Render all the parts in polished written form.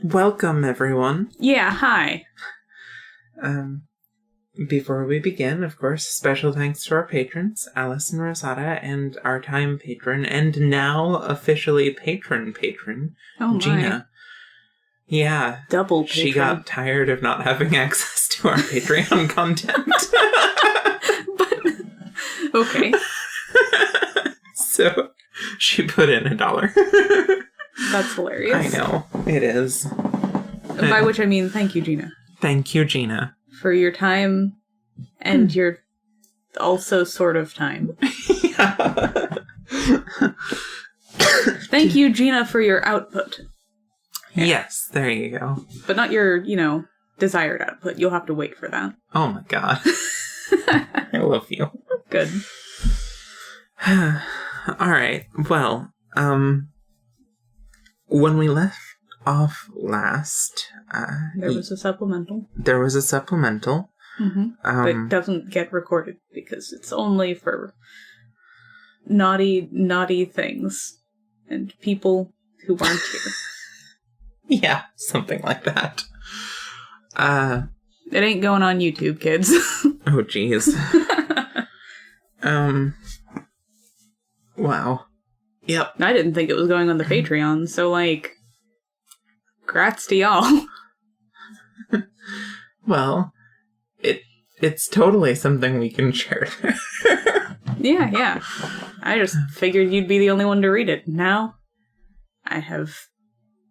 welcome everyone. Yeah, hi. Before we begin, of course, special thanks to our patrons, Alice and Rosada, and our time patron, and now officially patron, oh Gina. My. Yeah. Double patron. She got tired of not having access to our Patreon content. Okay. So, she put in $1. That's hilarious. I know, it is. By which I mean, thank you, Gina. Thank you, Gina. For your time and your also sort of time. Yeah. Thank you, Gina, for your output. Yes, there you go. But not your, desired output. You'll have to wait for that. Oh my god. I love you. Good. Alright, well, when we left off last... there was a supplemental. There was a supplemental. Mm-hmm. That doesn't get recorded because it's only for naughty things and people who aren't here. Yeah, something like that. It ain't going on YouTube, kids. Oh, jeez. Wow. Yep. I didn't think it was going on the Patreon, so, grats to y'all. Well, it's totally something we can share. Yeah. I just figured you'd be the only one to read it. Now, I have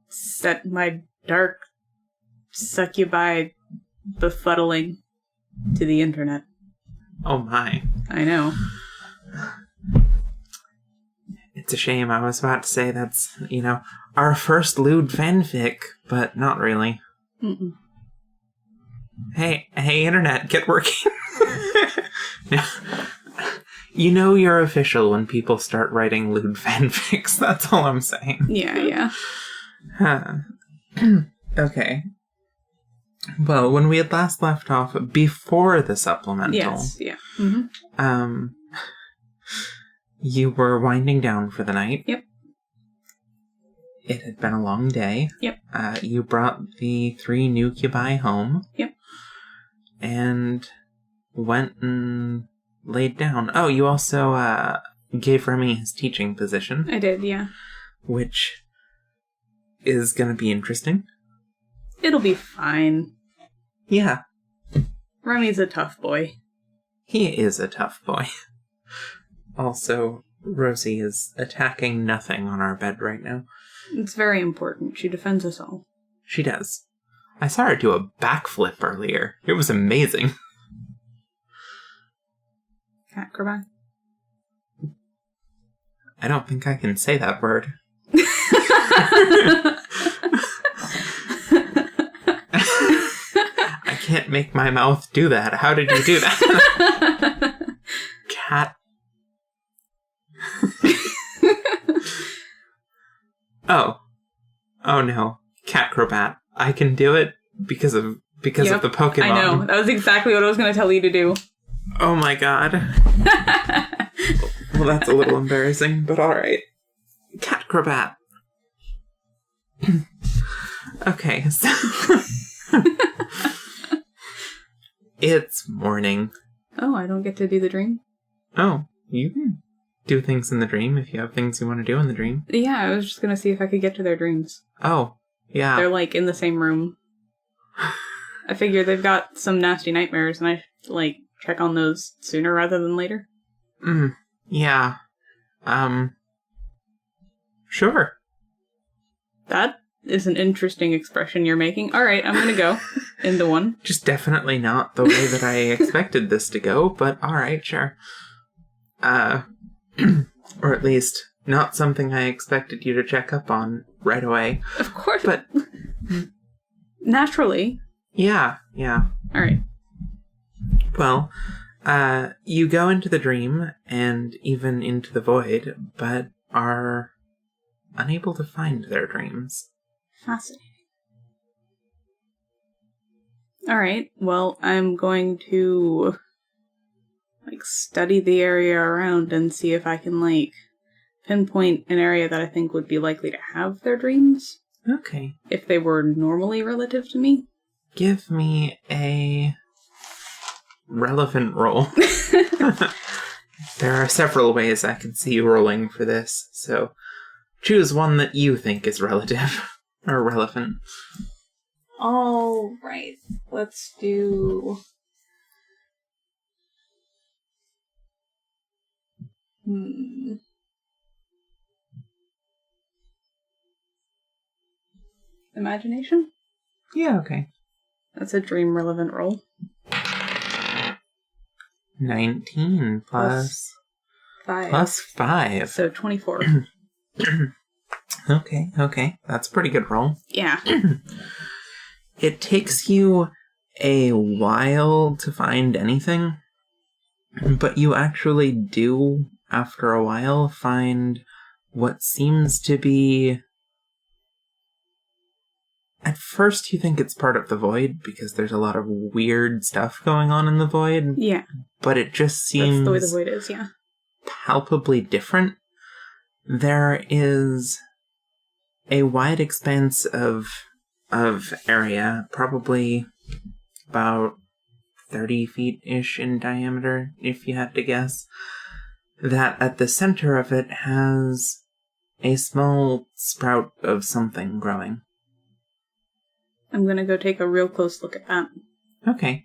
set my dark succubi befuddling to the internet. Oh my. I know. It's a shame. I was about to say that's, our first lewd fanfic, but not really. Mm-mm. Hey, internet, get working. You're official when people start writing lewd fanfics. That's all I'm saying. Yeah. Okay. Well, when we had last left off before the supplemental... Yes, yeah. Mm-hmm. You were winding down for the night. Yep. It had been a long day. Yep. You brought the 3 nuclebi home. Yep. And went and laid down. Oh, you also gave Remy his teaching position. I did, yeah. Which is going to be interesting. It'll be fine. Yeah. Remy's a tough boy. He is a tough boy. Also, Rosie is attacking nothing on our bed right now. It's very important. She defends us all. She does. I saw her do a backflip earlier. It was amazing. Acrobat? I don't think I can say that word. I can't make my mouth do that. How did you do that? Cat. Oh no. Catcrobat. I can do it because of the Pokemon. I know. That was exactly what I was going to tell you to do. Oh my god. Well, that's a little embarrassing, but alright. Catcrobat. Okay, so... It's morning. Oh, I don't get to do the dream? Oh, you can do things in the dream if you have things you want to do in the dream. Yeah, I was just going to see if I could get to their dreams. Oh, yeah. They're, in the same room. I figure they've got some nasty nightmares, and I should, check on those sooner rather than later. Yeah. Sure. That is an interesting expression you're making. Alright, I'm gonna go into one. Just definitely not the way that I expected this to go, but alright, sure. Or at least, not something I expected you to check up on right away. Of course. But... naturally. Yeah. Alright. Well, you go into the dream, and even into the void, but are unable to find their dreams. Fascinating. Alright, well, I'm going to, study the area around and see if I can, pinpoint an area that I think would be likely to have their dreams. Okay. If they were normally relative to me. Give me a relevant roll. There are several ways I can see you rolling for this, so choose one that you think is relative or relevant. All right. Let's do... Imagination? Yeah, okay. That's a dream relevant roll. 19 plus 5. plus 5. So 24. Okay. That's a pretty good roll. Yeah. It takes you a while to find anything, but you actually do, after a while, find what seems to be... At first you think it's part of the void, because there's a lot of weird stuff going on in the void. Yeah. But it just seems... That's the way the void is, yeah. Palpably different. There is a wide expanse of area, probably about 30 feet-ish in diameter, if you had to guess, that at the center of it has a small sprout of something growing. I'm gonna go take a real close look at that. Okay.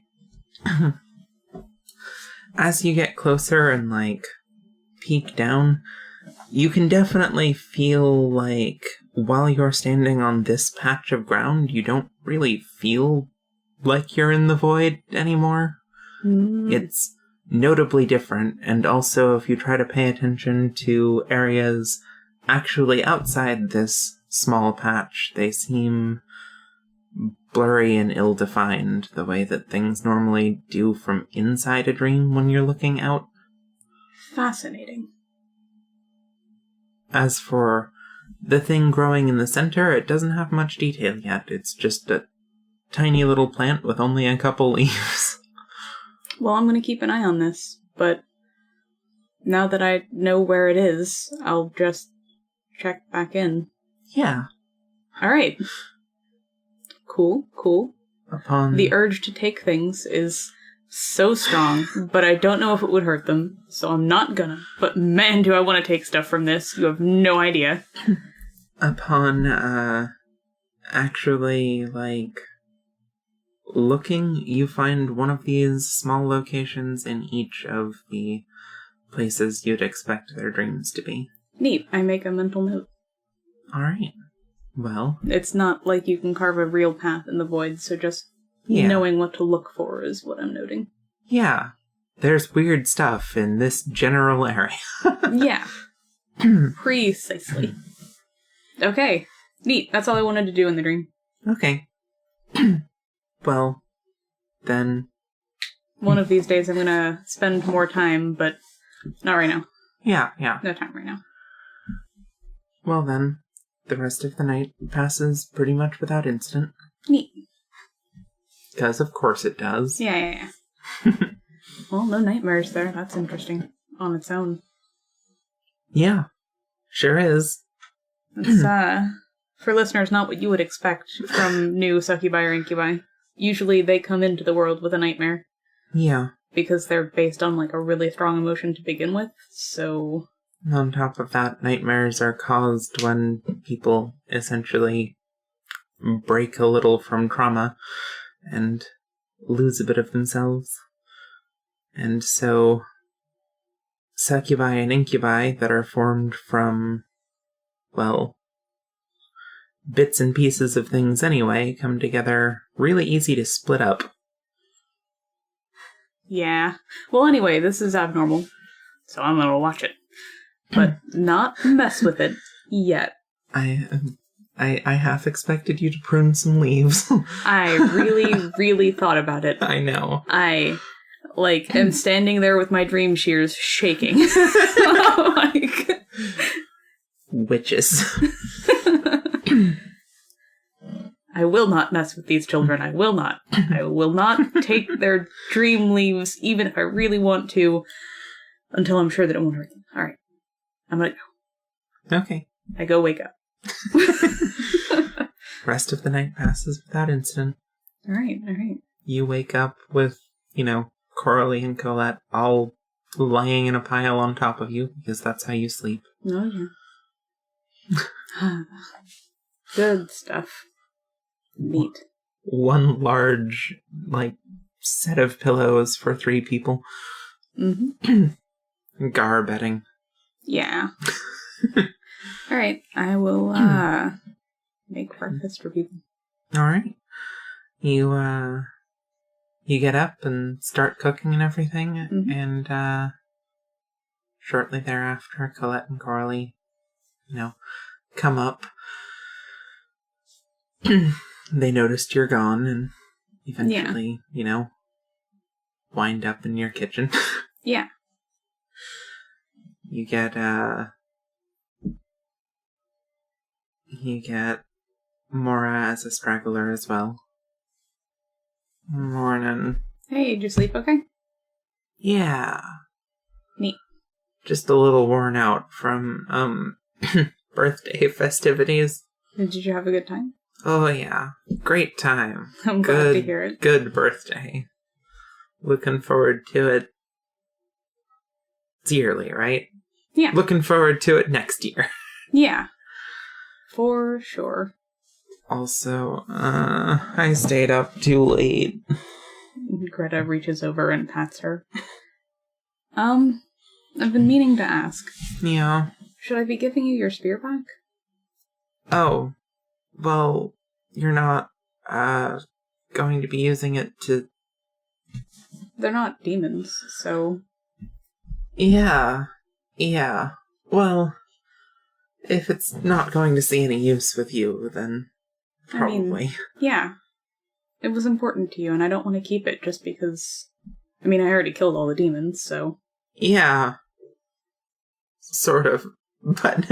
As you get closer and, peek down, you can definitely feel while you're standing on this patch of ground, you don't really feel like you're in the void anymore. It's notably different, and also if you try to pay attention to areas actually outside this small patch, they seem blurry and ill-defined, the way that things normally do from inside a dream when you're looking out. Fascinating. As for the thing growing in the center, it doesn't have much detail yet. It's just a tiny little plant with only a couple leaves. Well, I'm going to keep an eye on this, but now that I know where it is, I'll just check back in. Yeah. Alright. Cool. Upon... The urge to take things is so strong, but I don't know if it would hurt them, so I'm not gonna. But man, do I want to take stuff from this. You have no idea. Upon, actually, looking, you find one of these small locations in each of the places you'd expect their dreams to be. Neat. I make a mental note. Alright. Well... It's not like you can carve a real path in the void, so just knowing what to look for is what I'm noting. Yeah. There's weird stuff in this general area. Yeah. Precisely. Okay. Neat. That's all I wanted to do in the dream. Okay. Well, then... One of these days I'm gonna spend more time, but not right now. Yeah. No time right now. Well then, the rest of the night passes pretty much without incident. Neat. Because of course it does. Yeah. Well, no nightmares there. That's interesting on its own. Yeah. Sure is. It's, for listeners, not what you would expect from new succubi or incubi. Usually they come into the world with a nightmare. Yeah. Because they're based on, a really strong emotion to begin with, so... On top of that, nightmares are caused when people essentially break a little from trauma and lose a bit of themselves. And so, succubi and incubi that are formed from, bits and pieces of things anyway, come together really easy to split up. Yeah. Well, anyway, this is abnormal, so I'm gonna watch it. But not mess with it yet. I half expected you to prune some leaves. I really thought about it. I know. I, am standing there with my dream shears shaking. Witches. I will not mess with these children. I will not. I will not take their dream leaves, even if I really want to, until I'm sure that it won't hurt them. Alright. I'm gonna go. Okay. I go wake up. Rest of the night passes without incident. All right. You wake up with, Coralie and Colette all lying in a pile on top of you, because that's how you sleep. Oh, yeah. Good stuff. Neat. One large, set of pillows for 3 people. Mm-hmm. Gar bedding. Yeah. All right. I will make breakfast for people. All right. You get up and start cooking and everything, and shortly thereafter, Colette and Coralie, come up. They noticed you're gone, and eventually, wind up in your kitchen. Yeah. You get Mora as a straggler as well. Morning. Hey, did you sleep okay? Yeah. Neat. Just a little worn out from, birthday festivities. Did you have a good time? Oh, yeah. Great time. I'm glad to hear it. Good birthday. Looking forward to it dearly, right? Yeah. Looking forward to it next year. Yeah. For sure. Also, I stayed up too late. Greta reaches over and pats her. I've been meaning to ask. Yeah. Should I be giving you your spear back? Oh. Well, you're not, going to be using it to... They're not demons, so... Yeah. Well, if it's not going to see any use with you, then probably. Yeah. It was important to you, and I don't want to keep it just because... I already killed all the demons, so... Yeah. Sort of. But...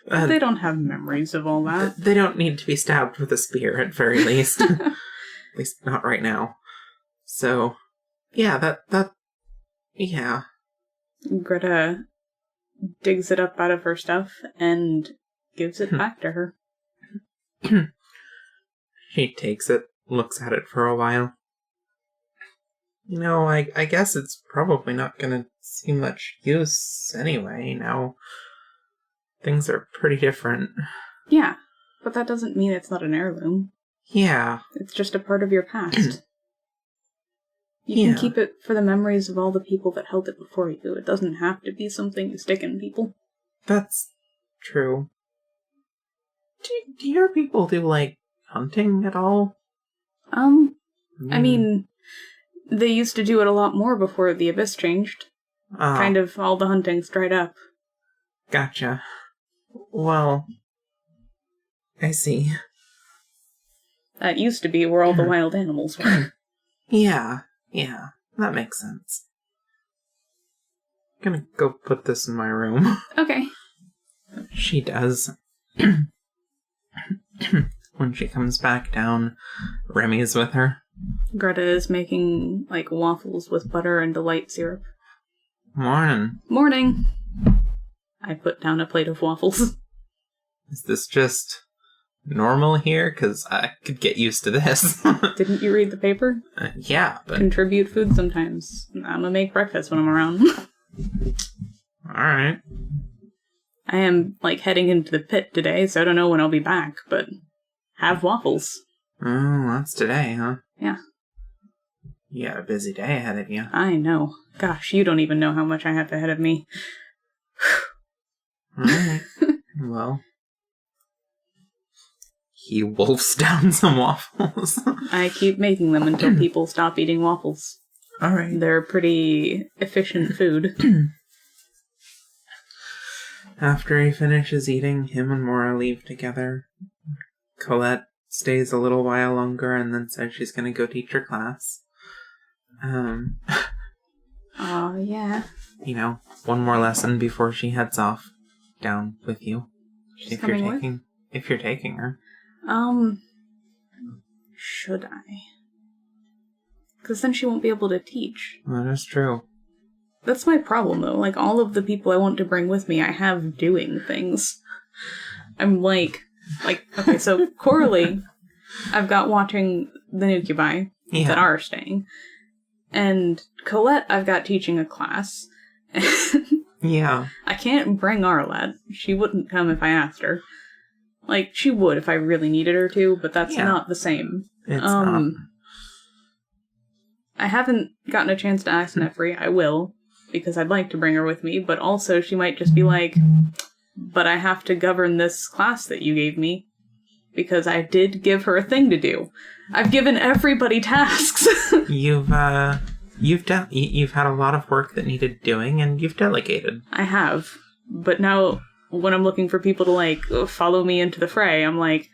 they don't have memories of all that. They don't need to be stabbed with a spear, at very least. At least not right now. So, yeah, yeah. Greta digs it up out of her stuff and gives it back to her. She takes it, looks at it for a while. I guess it's probably not gonna see much use anyway. Now, things are pretty different. Yeah, but that doesn't mean it's not an heirloom. Yeah. It's just a part of your past. You can keep it for the memories of all the people that held it before you. It doesn't have to be something you stick in people. That's true. Do your people do, hunting at all? They used to do it a lot more before the Abyss changed. Kind of all the hunting's dried up. Gotcha. Well, I see. That used to be where all the wild animals were. Yeah, that makes sense. I'm gonna go put this in my room. Okay. She does. When she comes back down, Remy's with her. Greta is making, waffles with butter and delight syrup. Morning. I put down a plate of waffles. Is this just normal here? Because I could get used to this. Didn't you read the paper? Yeah, but... Contribute food sometimes. I'm gonna make breakfast when I'm around. Alright. I am, heading into the pit today, so I don't know when I'll be back, but have waffles. Oh, that's today, huh? Yeah. You got a busy day ahead of you. I know. Gosh, you don't even know how much I have ahead of me. Alright. Well... He wolfs down some waffles. I keep making them until people stop eating waffles. Alright. They're pretty efficient food. After he finishes eating, him and Mora leave together. Colette stays a little while longer and then says she's going to go teach her class. Oh, yeah. One more lesson before she heads off down with you. She's coming with? If you're taking her. Should I? Because then she won't be able to teach. That is true. That's my problem, though. All of the people I want to bring with me, I have doing things. I'm okay, so Coralie I've got watching the Nucubi that are staying. And Colette, I've got teaching a class. Yeah. I can't bring Arlette. She wouldn't come if I asked her. Like, she would if I really needed her to, but that's not the same. It's not. I haven't gotten a chance to ask Nefri. I will, because I'd like to bring her with me, but also she might just be like, but I have to govern this class that you gave me, because I did give her a thing to do. I've given everybody tasks. You've had a lot of work that needed doing, and you've delegated. I have, but now when I'm looking for people to, like, follow me into the fray, I'm like,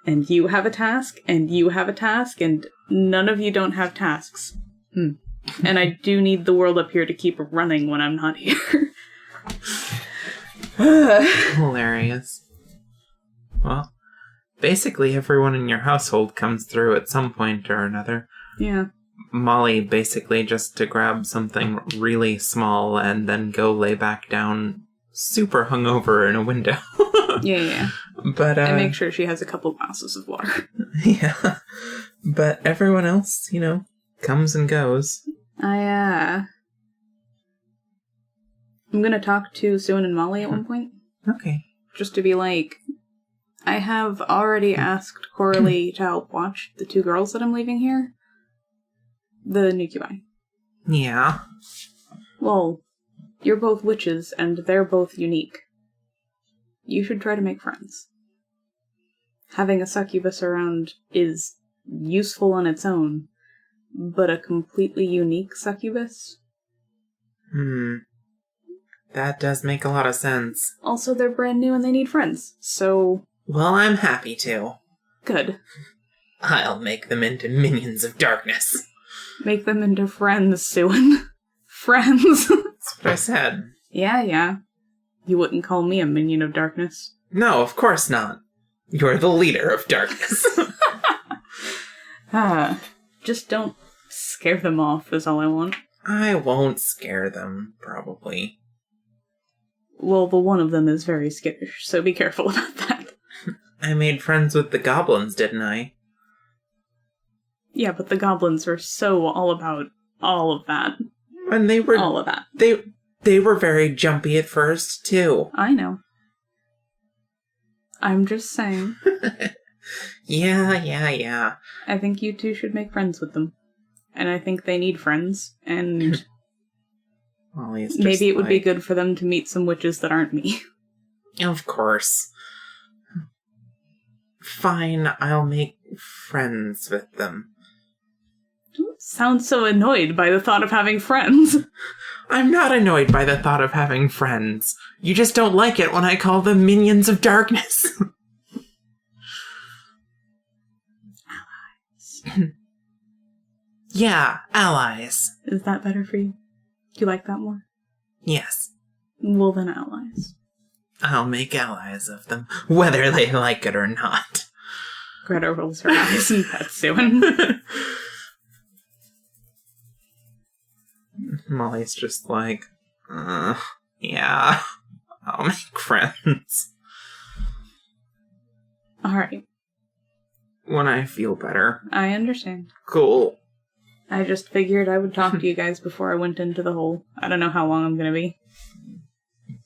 and you have a task, and you have a task, and none of you don't have tasks. And I do need the world up here to keep running when I'm not here. Hilarious. Well, basically everyone in your household comes through at some point or another. Yeah. Molly basically just to grab something really small and then go lay back down super hungover in a window. Yeah. But I make sure she has a couple glasses of water. Yeah. But everyone else, comes and goes. I'm gonna talk to Suan and Molly at one point. Okay. Just to be like, I have already asked Coralie to help watch the 2 girls that I'm leaving here. The Nucubi. Yeah. Well, you're both witches, and they're both unique. You should try to make friends. Having a succubus around is useful on its own, but a completely unique succubus? That does make a lot of sense. Also, they're brand new and they need friends, so... Well, I'm happy to. Good. I'll make them into minions of darkness. Make them into friends, Suan. Friends. That's what I said. Yeah. You wouldn't call me a minion of darkness. No, of course not. You're the leader of darkness. Just don't scare them off is all I want. I won't scare them, probably. Well, the one of them is very skittish, so be careful about that. I made friends with the goblins, didn't I? Yeah, but the goblins are so all about all of that. And they were... All of that. They were very jumpy at first, too. I know. I'm just saying. Yeah. I think you two should make friends with them. And I think they need friends, and... maybe it would be good for them to meet some witches that aren't me. Of course. Fine, I'll make friends with them. Don't sound so annoyed by the thought of having friends. I'm not annoyed by the thought of having friends. You just don't like it when I call them minions of darkness. Allies. Yeah, allies. Is that better for you? Do you like that more? Yes. Well, then allies. I'll make allies of them, whether they like it or not. Greta rolls her eyes and pets Suan. Molly's just like, yeah, I'll make friends. Alright. When I feel better. I understand. Cool. I just figured I would talk to you guys before I went into the hole. I don't know how long I'm gonna be.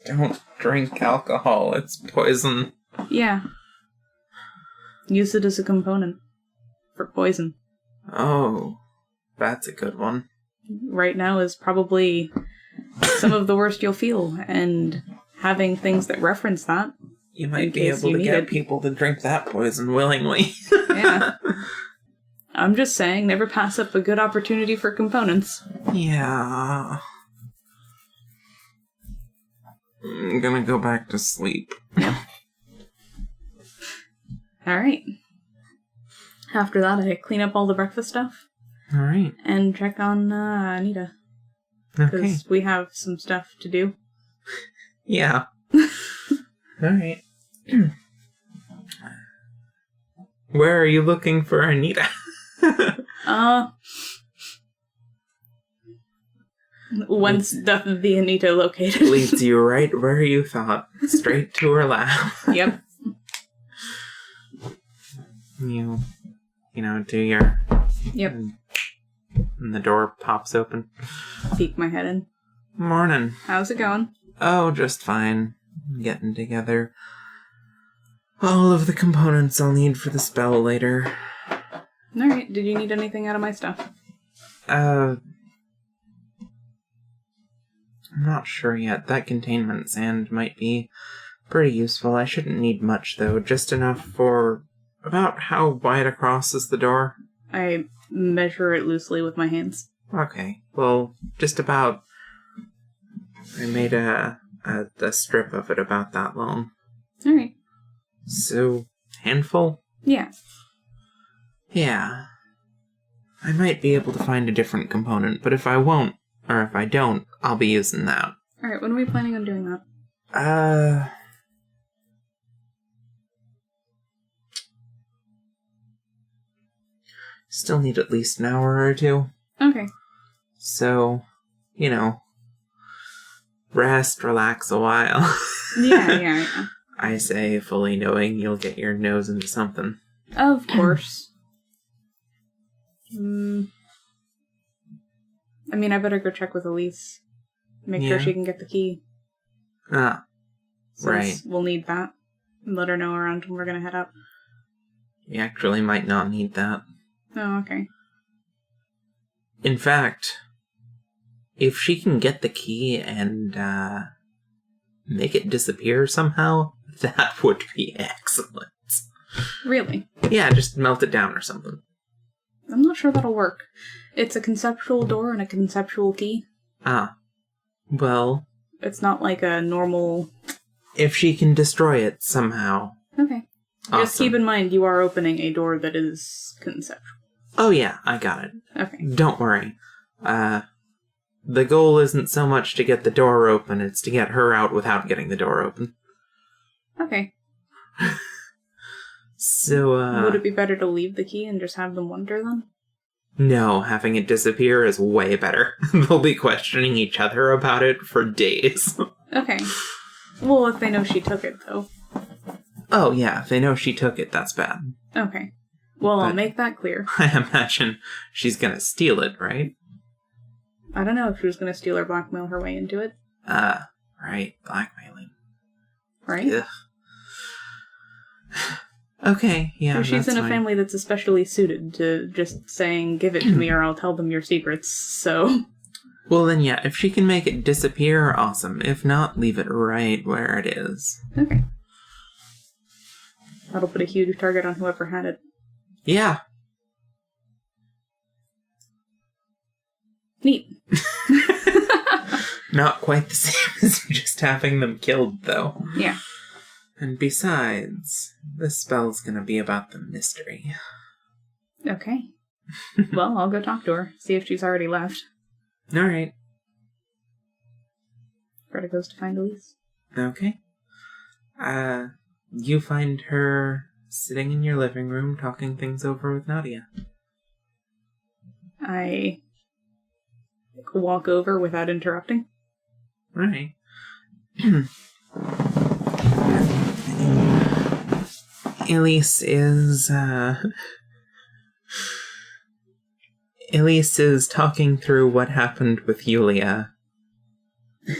Don't drink alcohol, it's poison. Yeah. Use it as a component. For poison. Oh, that's a good one. Right now is probably some of the worst you'll feel, and having things that reference that. You might be able to get people to drink that poison willingly. Yeah. I'm just saying, never pass up a good opportunity for components. Yeah. I'm gonna go back to sleep. Yep. Alright. After that, I clean up all the breakfast stuff. Alright. And check on Anita. Okay. Because we have some stuff to do. Yeah. Alright. Where are you looking for Anita? Whence doth the Anita located? Leads you right where you thought. Straight to her lap. Yep. You do your... Yep. And the door pops open. Peek my head in. Morning. How's it going? Oh, just fine. Getting together all of the components I'll need for the spell later. Alright, did you need anything out of my stuff? I'm not sure yet. That containment sand might be pretty useful. I shouldn't need much, though. Just enough for... About how wide across is the door? I measure it loosely with my hands. Okay. Well, just about... I made a strip of it about that long. Alright. So, handful? Yeah. Yeah. I might be able to find a different component, but if I won't, or if I don't, I'll be using that. Alright, when are we planning on doing that? Still need at least an hour or two. Okay. So, rest, relax a while. Yeah. I say, fully knowing you'll get your nose into something. Of course. I mean, I better go check with Elise. Make sure she can get the key. Ah, right. We'll need that. Let her know around when we're gonna head up. You actually might not need that. Oh, okay. In fact, if she can get the key and make it disappear somehow, that would be excellent. Really? Yeah, just melt it down or something. I'm not sure that'll work. It's a conceptual door and a conceptual key. Ah. Well... It's not like a normal... If she can destroy it somehow. Okay. Awesome. Just keep in mind you are opening a door that is conceptual. Oh yeah, I got it. Okay. Don't worry. The goal isn't so much to get the door open, it's to get her out without getting the door open. Okay. So, would it be better to leave the key and just have them wonder then? No, having it disappear is way better. They'll be questioning each other about it for days. Okay. Well, if they know she took it, though. Oh, yeah, if they know she took it, that's bad. Okay. Well, I'll make that clear. I imagine she's gonna steal it, right? I don't know if she was gonna steal or blackmail her way into it. Right, blackmailing. Right? Ugh. Okay, yeah, she's in a fine. family that's especially suited to just saying, give it to me or I'll tell them your secrets, so... Well then, yeah, if she can make it disappear, awesome. If not, leave it right where it is. Okay. That'll put a huge target on whoever had it. Yeah. Neat. Not quite the same as just having them killed, though. Yeah. And besides, this spell's gonna be about the mystery. Okay. Well, I'll go talk to her, see if she's already left. Alright. Greta goes to find Elise. Okay. You find her sitting in your living room talking things over with Nadia. I walk over without interrupting. Right. Elise is talking through what happened with Yulia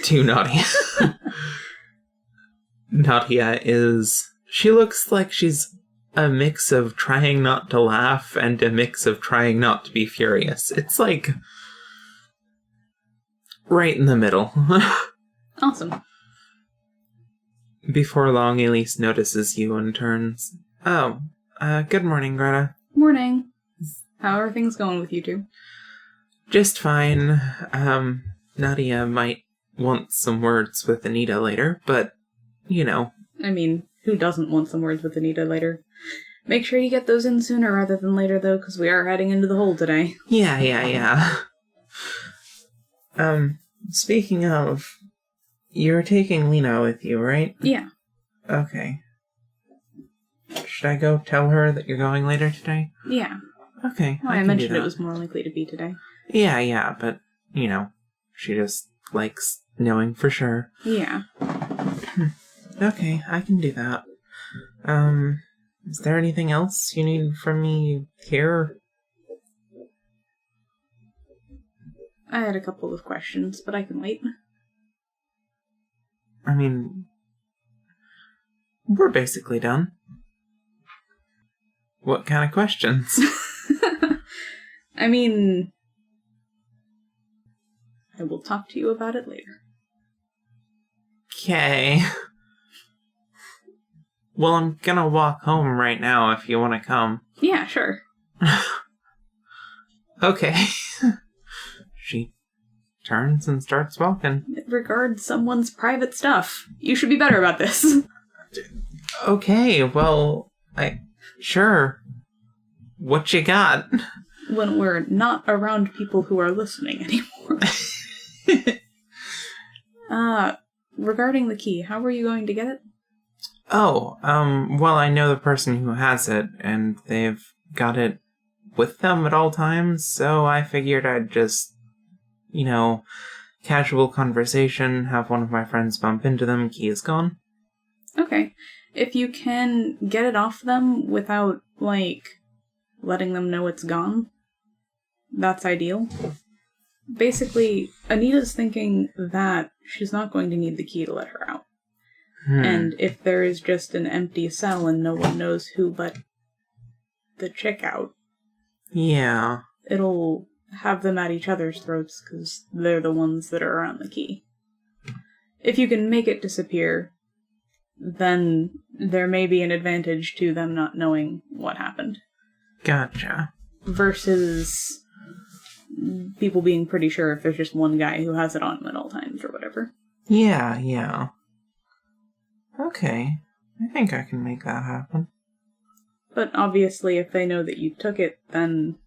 to Nadia. Nadia she looks like she's a mix of trying not to laugh and a mix of trying not to be furious. It's like right in the middle. Awesome. Before long, Elise notices you and turns. Oh, good morning, Greta. Morning. How are things going with you two? Just fine. Nadia might want some words with Anita later, but, I mean, who doesn't want some words with Anita later? Make sure you get those in sooner rather than later, though, because we are heading into the hole today. Yeah. Speaking of, you're taking Lena with you, right? Yeah. Okay. Should I go tell her that you're going later today? Yeah. Okay. Well, I mentioned it was more likely to be today. Yeah, but, she just likes knowing for sure. Yeah. Okay, I can do that. Is there anything else you need from me here? I had a couple of questions, but I can wait. I mean, we're basically done. What kind of questions? I mean, I will talk to you about it later. Okay. Well, I'm gonna walk home right now if you want to come. Yeah, sure. Okay. She turns and starts walking. It regards someone's private stuff. You should be better about this. Okay, well, sure. What you got? When we're not around people who are listening anymore. Regarding the key, how were you going to get it? Oh, well, I know the person who has it, and they've got it with them at all times, so I figured I'd just, casual conversation, have one of my friends bump into them, key is gone. Okay. If you can get it off them without, letting them know it's gone, that's ideal. Basically, Anita's thinking that she's not going to need the key to let her out. And if there is just an empty cell and no one knows who let the chick out, yeah, it'll have them at each other's throats because they're the ones that are around the key. If you can make it disappear, then there may be an advantage to them not knowing what happened. Gotcha. Versus people being pretty sure if there's just one guy who has it on them at all times or whatever. Yeah. Okay. I think I can make that happen. But obviously, if they know that you took it, then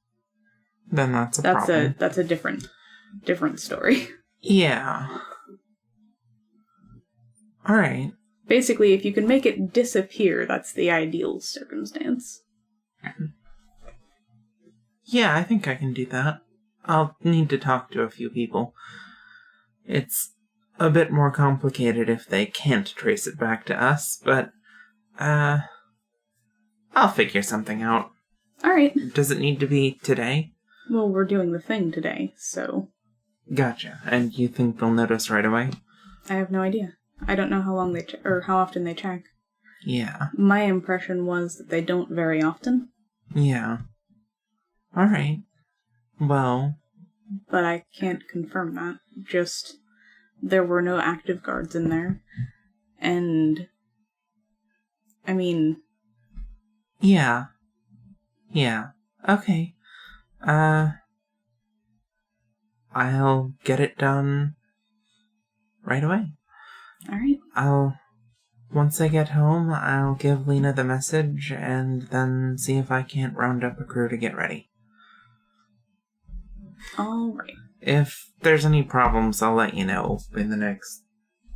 that's a problem. That's a different story. Yeah. Alright. Basically, if you can make it disappear, that's the ideal circumstance. Yeah, I think I can do that. I'll need to talk to a few people. It's a bit more complicated if they can't trace it back to us, but, I'll figure something out. Alright. Does it need to be today? Well, we're doing the thing today, so... Gotcha. And you think they'll notice right away? I have no idea. I don't know how long they or how often they check. Yeah. My impression was that they don't very often. Yeah. Alright. Well... But I can't confirm that. Just... There were no active guards in there. And... I mean... Yeah. Okay. I'll get it done right away. Alright. Once I get home, I'll give Lena the message and then see if I can't round up a crew to get ready. Alright. If there's any problems, I'll let you know in the next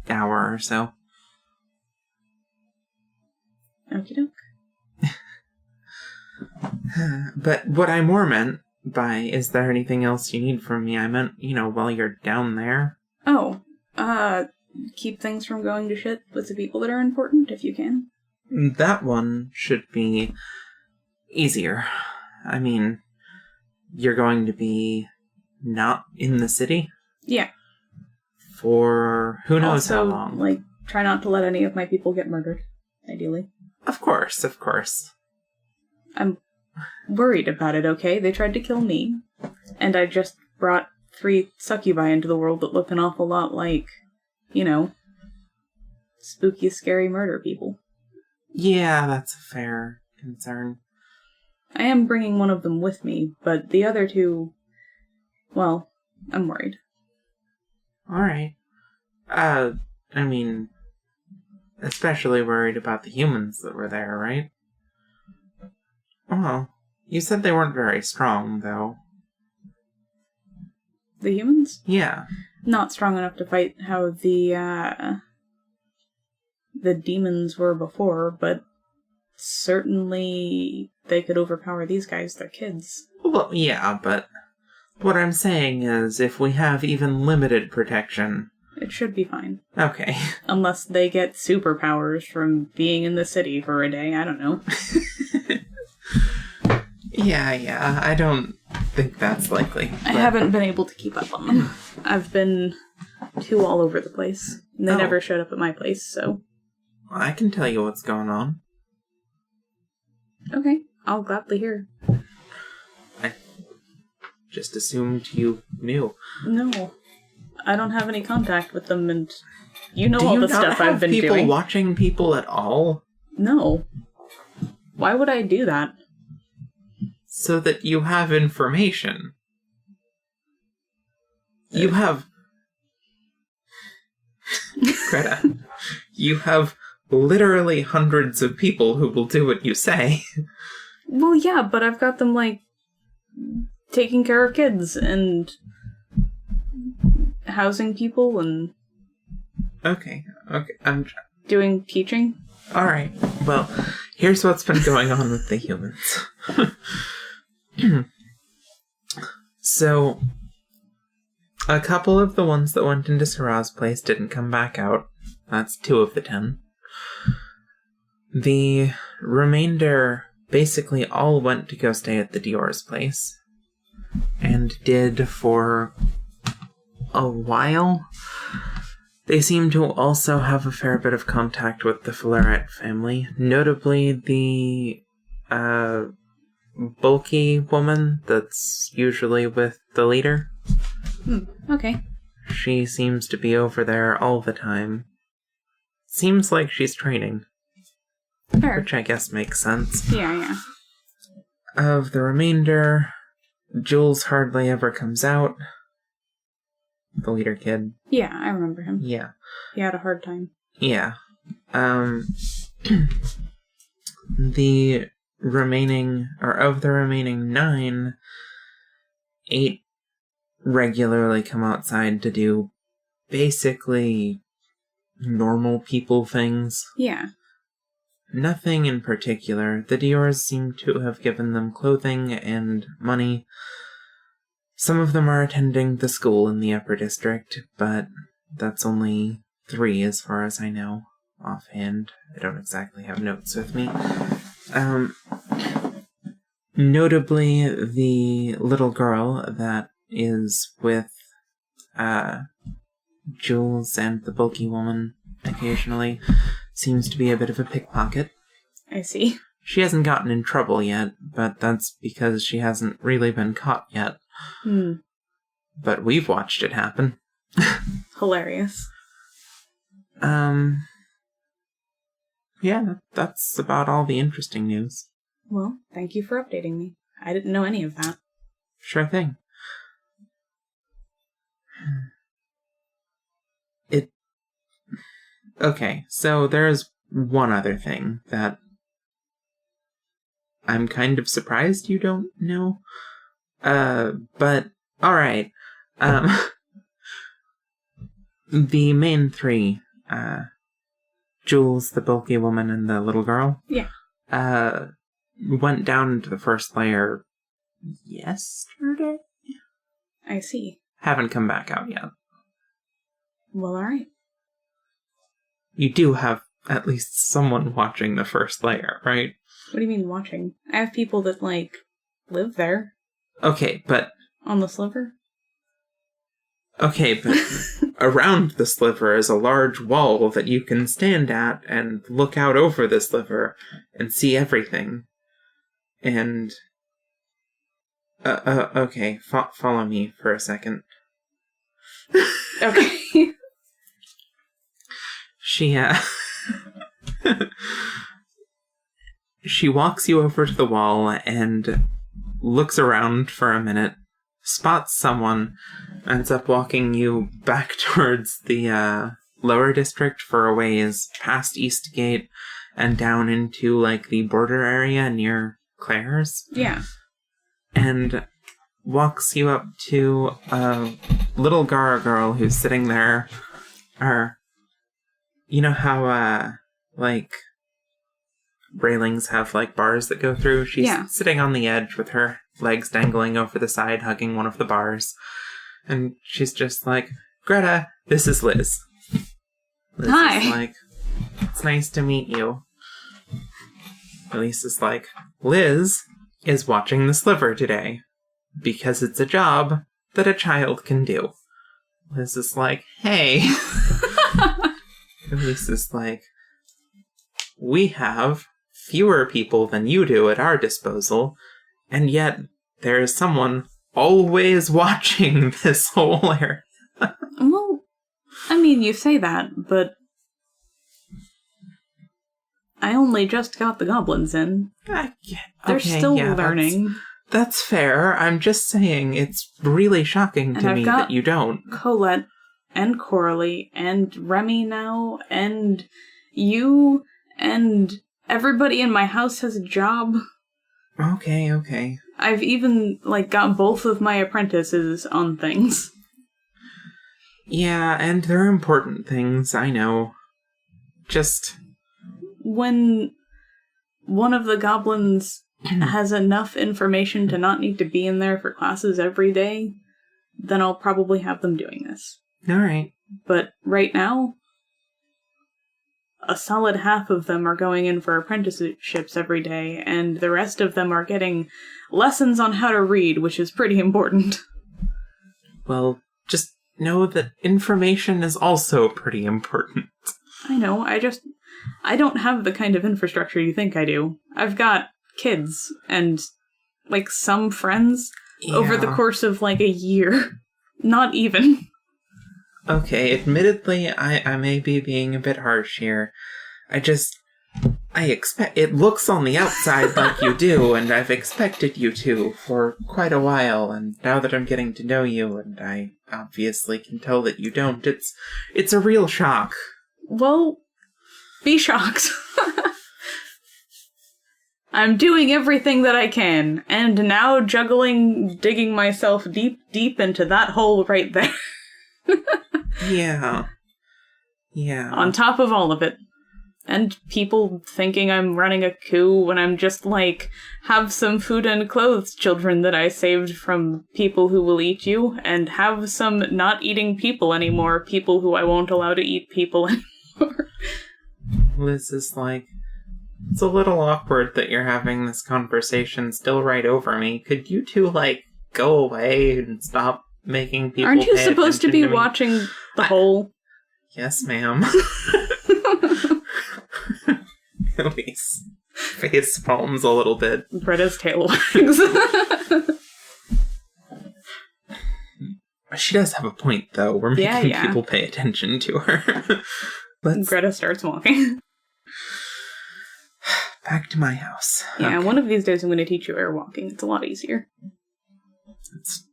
hour or so. Okie doke. But what I more meant by, is there anything else you need from me? I meant, while you're down there. Oh, keep things from going to shit with the people that are important, if you can. That one should be easier. I mean, you're going to be not in the city? Yeah. For who knows also, how long. Try not to let any of my people get murdered, ideally. Of course. I'm worried about it, okay? They tried to kill me, and I just brought 3 succubi into the world that look an awful lot like, spooky, scary murder people. Yeah, that's a fair concern. I am bringing one of them with me, but the other 2, well, I'm worried. Alright. I mean, especially worried about the humans that were there, right? Well, you said they weren't very strong, though. The humans? Yeah. Not strong enough to fight how the demons were before, but certainly they could overpower these guys. They're kids. Well, yeah, but what I'm saying is, if we have even limited protection... It should be fine. Okay. Unless they get superpowers from being in the city for a day. I don't know. Yeah. I don't think that's likely. I haven't been able to keep up on them. I've been too all over the place. And they never showed up at my place, so... I can tell you what's going on. Okay, I'll gladly hear. I just assumed you knew. No. I don't have any contact with them, and you know all the stuff I've been doing. Do you not have people watching people at all? No. Why would I do that? So that you have information. You have... Greta, you have literally hundreds of people who will do what you say. Well, yeah, but I've got them, like, taking care of kids and housing people and... Okay. I'm doing teaching. Alright, well, here's what's been going on with the humans. So, a couple of the ones that went into Sarah's place didn't come back out. That's 2 of the 10. The remainder basically all went to go stay at the Dior's place. And did for a while. They seem to also have a fair bit of contact with the Fleuret family. Notably the bulky woman that's usually with the leader. Okay. She seems to be over there all the time. Seems like she's training. Fair. Which I guess makes sense. Yeah. Of the remainder, Jules hardly ever comes out. The leader kid. Yeah, I remember him. Yeah. He had a hard time. Yeah. The remaining, or of the remaining 9, 8 regularly come outside to do basically normal people things. Yeah. Nothing in particular. The Diors seem to have given them clothing and money. Some of them are attending the school in the upper district, but that's only 3 as far as I know. Offhand, I don't exactly have notes with me. Notably, the little girl that is with Jules and the bulky woman occasionally seems to be a bit of a pickpocket. I see. She hasn't gotten in trouble yet, but that's because she hasn't really been caught yet. But we've watched it happen. Hilarious. Yeah, that's about all the interesting news. Well, thank you for updating me. I didn't know any of that. Sure thing. Okay, so there's one other thing that I'm kind of surprised you don't know. But, alright. The main 3, Jules, the bulky woman, and the little girl. Yeah. Went down into the first layer yesterday? I see. Haven't come back out yet. Well, alright. You do have at least someone watching the first layer, right? What do you mean watching? I have people that, live there. Okay, but... On the sliver? Okay, but around the sliver is a large wall that you can stand at and look out over the sliver and see everything. And... okay, follow me for a second. Okay. She walks you over to the wall and looks around for a minute, spots someone, ends up walking you back towards the lower district for a ways, past Eastgate and down into the border area near Claire's. Yeah. And walks you up to a little Gara girl who's sitting there. You know how, railings have, bars that go through? She's sitting on the edge with her legs dangling over the side, hugging one of the bars. And she's just like, Greta, this is Liz. Liz Hi. is like, it's nice to meet you. Elise is like, Liz is watching The Sliver today because it's a job that a child can do. Liz is like, hey. Elise is like, we have fewer people than you do at our disposal, and yet there is someone always watching this whole area. Well, I mean, you say that, but I only just got the goblins in. They're still learning. That's fair. I'm just saying it's really shocking to me that you don't. Colette and Coralie and Remy now, and you, and everybody in my house has a job. Okay. I've even, got both of my apprentices on things. Yeah, and they're important things, I know. Just... when one of the goblins has enough information to not need to be in there for classes every day, then I'll probably have them doing this. Alright. But right now, a solid half of them are going in for apprenticeships every day, and the rest of them are getting lessons on how to read, which is pretty important. Well, just know that information is also pretty important. I know, I don't have the kind of infrastructure you think I do. I've got kids and, some friends over the course of, a year. Not even. Okay, admittedly, I may be being a bit harsh here. I expect... It looks on the outside like you do, and I've expected you to for quite a while, and now that I'm getting to know you, and I obviously can tell that you don't, it's a real shock. Well... be shocked. I'm doing everything that I can, and now digging myself deep, deep into that hole right there. Yeah. On top of all of it. And people thinking I'm running a coup when I'm just have some food and clothes, children that I saved from people who will eat you, and have some not eating people anymore, people who I won't allow to eat people anymore. Liz is like, it's a little awkward that you're having this conversation still right over me. Could you two, go away and stop making people Aren't you pay supposed to be attention watching the hole? Yes, ma'am. Elise face palms a little bit. Greta's tail wags. She does have a point, though. We're making people pay attention to her. Greta starts walking. Back to my house. Yeah, one of these days I'm going to teach you air walking. It's a lot easier. It's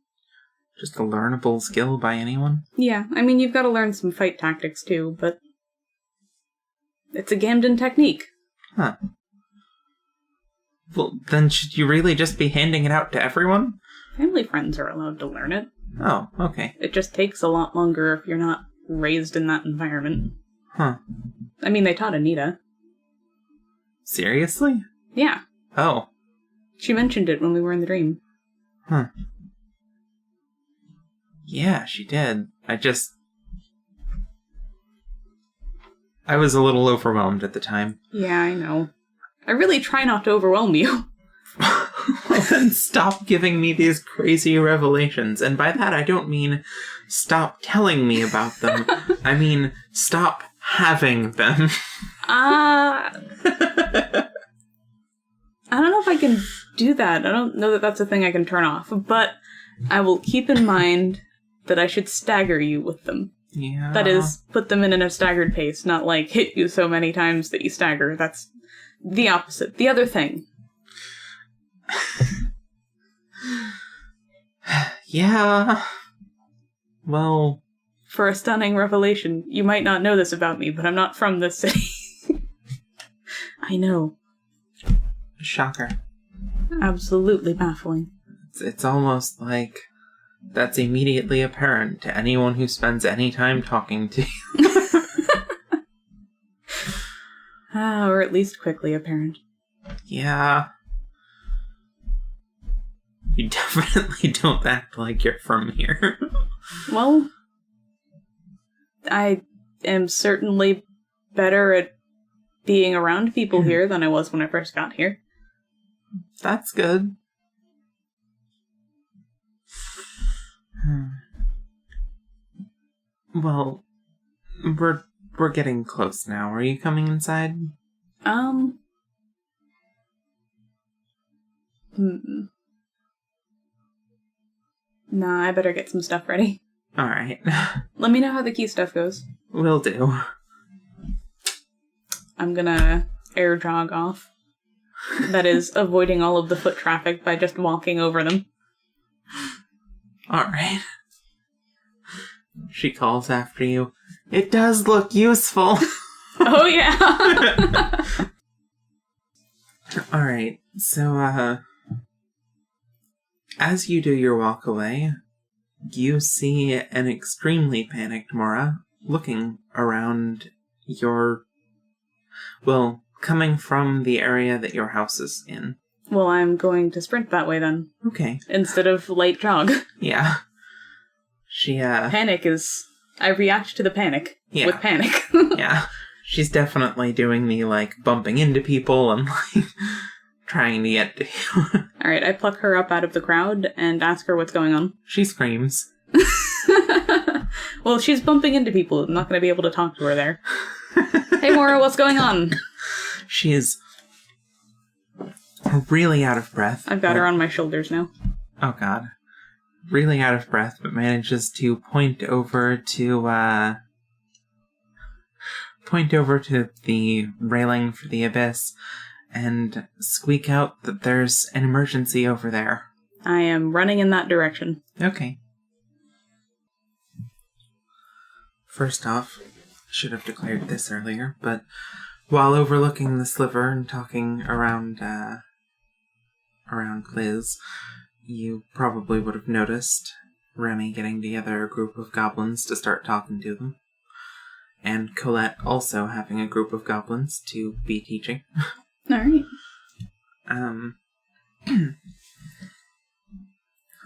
just a learnable skill by anyone. Yeah, I mean, you've got to learn some fight tactics too, but it's a Gamden technique. Huh. Well, then should you really just be handing it out to everyone? Family friends are allowed to learn it. Oh, okay. It just takes a lot longer if you're not raised in that environment. Huh. I mean, they taught Anita. Seriously? Yeah. Oh. She mentioned it when we were in the dream. Huh. Yeah, she did. I was a little overwhelmed at the time. Yeah, I know. I really try not to overwhelm you. Well, then stop giving me these crazy revelations. And by that, I don't mean stop telling me about them. I mean, stop having them. I don't know if I can do that. I don't know that that's a thing I can turn off. But I will keep in mind that I should stagger you with them. Yeah. That is, put them in a staggered pace, not hit you so many times that you stagger. That's the opposite. The other thing. Yeah. Well... For a stunning revelation, you might not know this about me, but I'm not from this city. I know. Shocker. Absolutely baffling. It's almost like that's immediately apparent to anyone who spends any time talking to you. Or at least quickly apparent. Yeah. You definitely don't act like you're from here. Well, I am certainly better at being around people here than I was when I first got here. That's good. Well, we're getting close now. Are you coming inside? Nah, I better get some stuff ready. Alright. Let me know how the key stuff goes. Will do. I'm gonna air jog off. That is, avoiding all of the foot traffic by just walking over them. Alright. She calls after you. It does look useful! Oh, yeah! Alright, so, as you do your walk away, you see an extremely panicked Mora looking around coming from the area that your house is in. Well, I'm going to sprint that way then. Okay. Instead of light jog. Yeah. She, Panic is... I react to the panic with panic. Yeah. She's definitely doing the, bumping into people and, trying to get to you. Alright, I pluck her up out of the crowd and ask her what's going on. She screams. Well, she's bumping into people. I'm not going to be able to talk to her there. Hey, Mora, what's going on? She is really out of breath. I've got her on my shoulders now. Oh, God. Really out of breath, but manages to point over to the railing for the abyss and squeak out that there's an emergency over there. I am running in that direction. Okay. First off, should have declared this earlier, but while overlooking the sliver and talking around Liz, you probably would have noticed Remy getting together a group of goblins to start talking to them. And Colette also having a group of goblins to be teaching. Alright.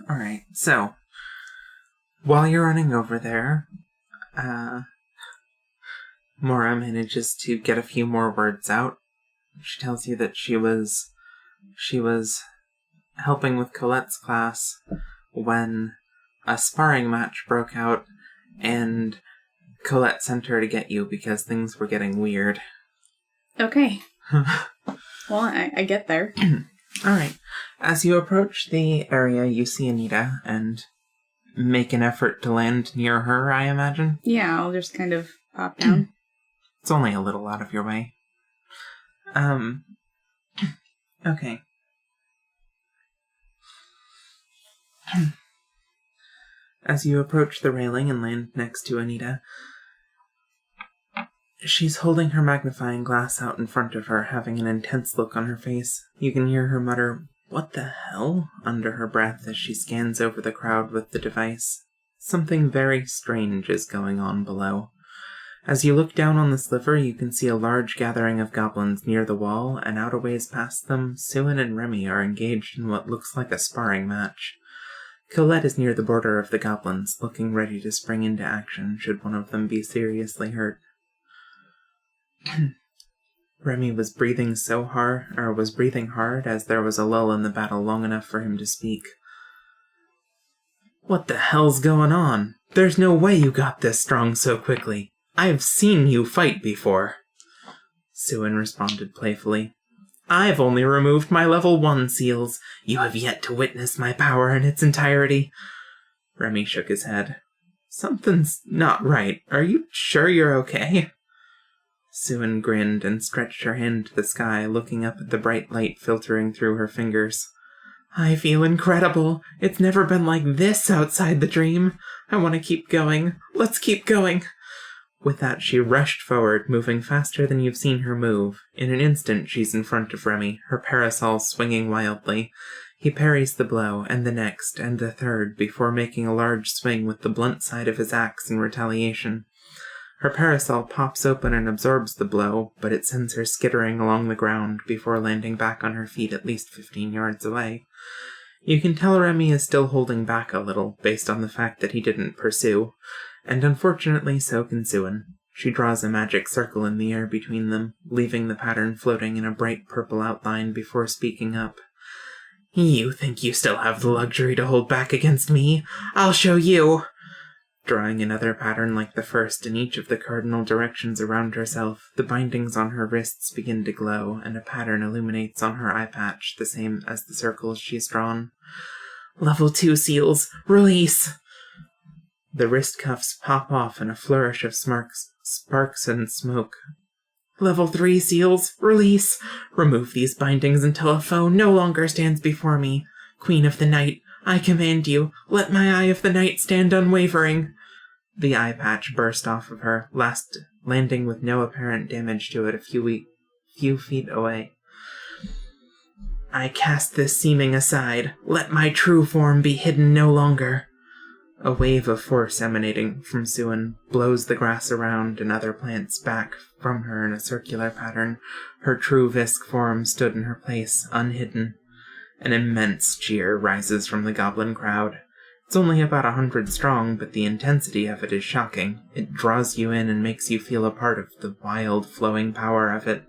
Alright, so, while you're running over there, Mora manages to get a few more words out. She tells you that she was helping with Colette's class when a sparring match broke out, and Colette sent her to get you because things were getting weird. Okay. Well, I get there. Alright. As you approach the area, you see Anita and make an effort to land near her, I imagine? Yeah, I'll just kind of pop down. It's only a little out of your way. Okay. As you approach the railing and land next to Anita, she's holding her magnifying glass out in front of her, having an intense look on her face. You can hear her mutter, "What the hell?" under her breath as she scans over the crowd with the device. Something very strange is going on below. As you look down on the sliver, you can see a large gathering of goblins near the wall, and out a ways past them, Suin and Remy are engaged in what looks like a sparring match. Colette is near the border of the goblins, looking ready to spring into action should one of them be seriously hurt. Remy was breathing hard as there was a lull in the battle long enough for him to speak. "What the hell's going on? There's no way you got this strong so quickly. I've seen you fight before." Suin responded playfully. "I've only removed my level 1 seals. You have yet to witness my power in its entirety." Remy shook his head. "Something's not right. Are you sure you're okay?" Suin grinned and stretched her hand to the sky, looking up at the bright light filtering through her fingers. "I feel incredible. It's never been like this outside the dream. I want to keep going. Let's keep going." With that, she rushed forward, moving faster than you've seen her move. In an instant, she's in front of Remy, her parasol swinging wildly. He parries the blow, and the next, and the third, before making a large swing with the blunt side of his axe in retaliation. Her parasol pops open and absorbs the blow, but it sends her skittering along the ground before landing back on her feet at least 15 yards away. You can tell Remy is still holding back a little, based on the fact that he didn't pursue. And unfortunately, so can Suin. She draws a magic circle in the air between them, leaving the pattern floating in a bright purple outline before speaking up. You think you still have the luxury to hold back against me? I'll show you! Drawing another pattern like the first in each of the cardinal directions around herself, the bindings on her wrists begin to glow, and a pattern illuminates on her eye patch, the same as the circles she's drawn. Level 2 seals, release! The wrist cuffs pop off in a flourish of sparks and smoke. Level 3 seals, release! Remove these bindings until a foe no longer stands before me. Queen of the Night, I command you, let my Eye of the Night stand unwavering. The eye patch burst off of her, landing with no apparent damage to it a few feet away. I cast this seeming aside. Let my true form be hidden no longer. A wave of force emanating from Suin blows the grass around and other plants back from her in a circular pattern. Her true Visk form stood in her place, unhidden. An immense cheer rises from the goblin crowd. It's only about 100 strong, but the intensity of it is shocking. It draws you in and makes you feel a part of the wild, flowing power of it.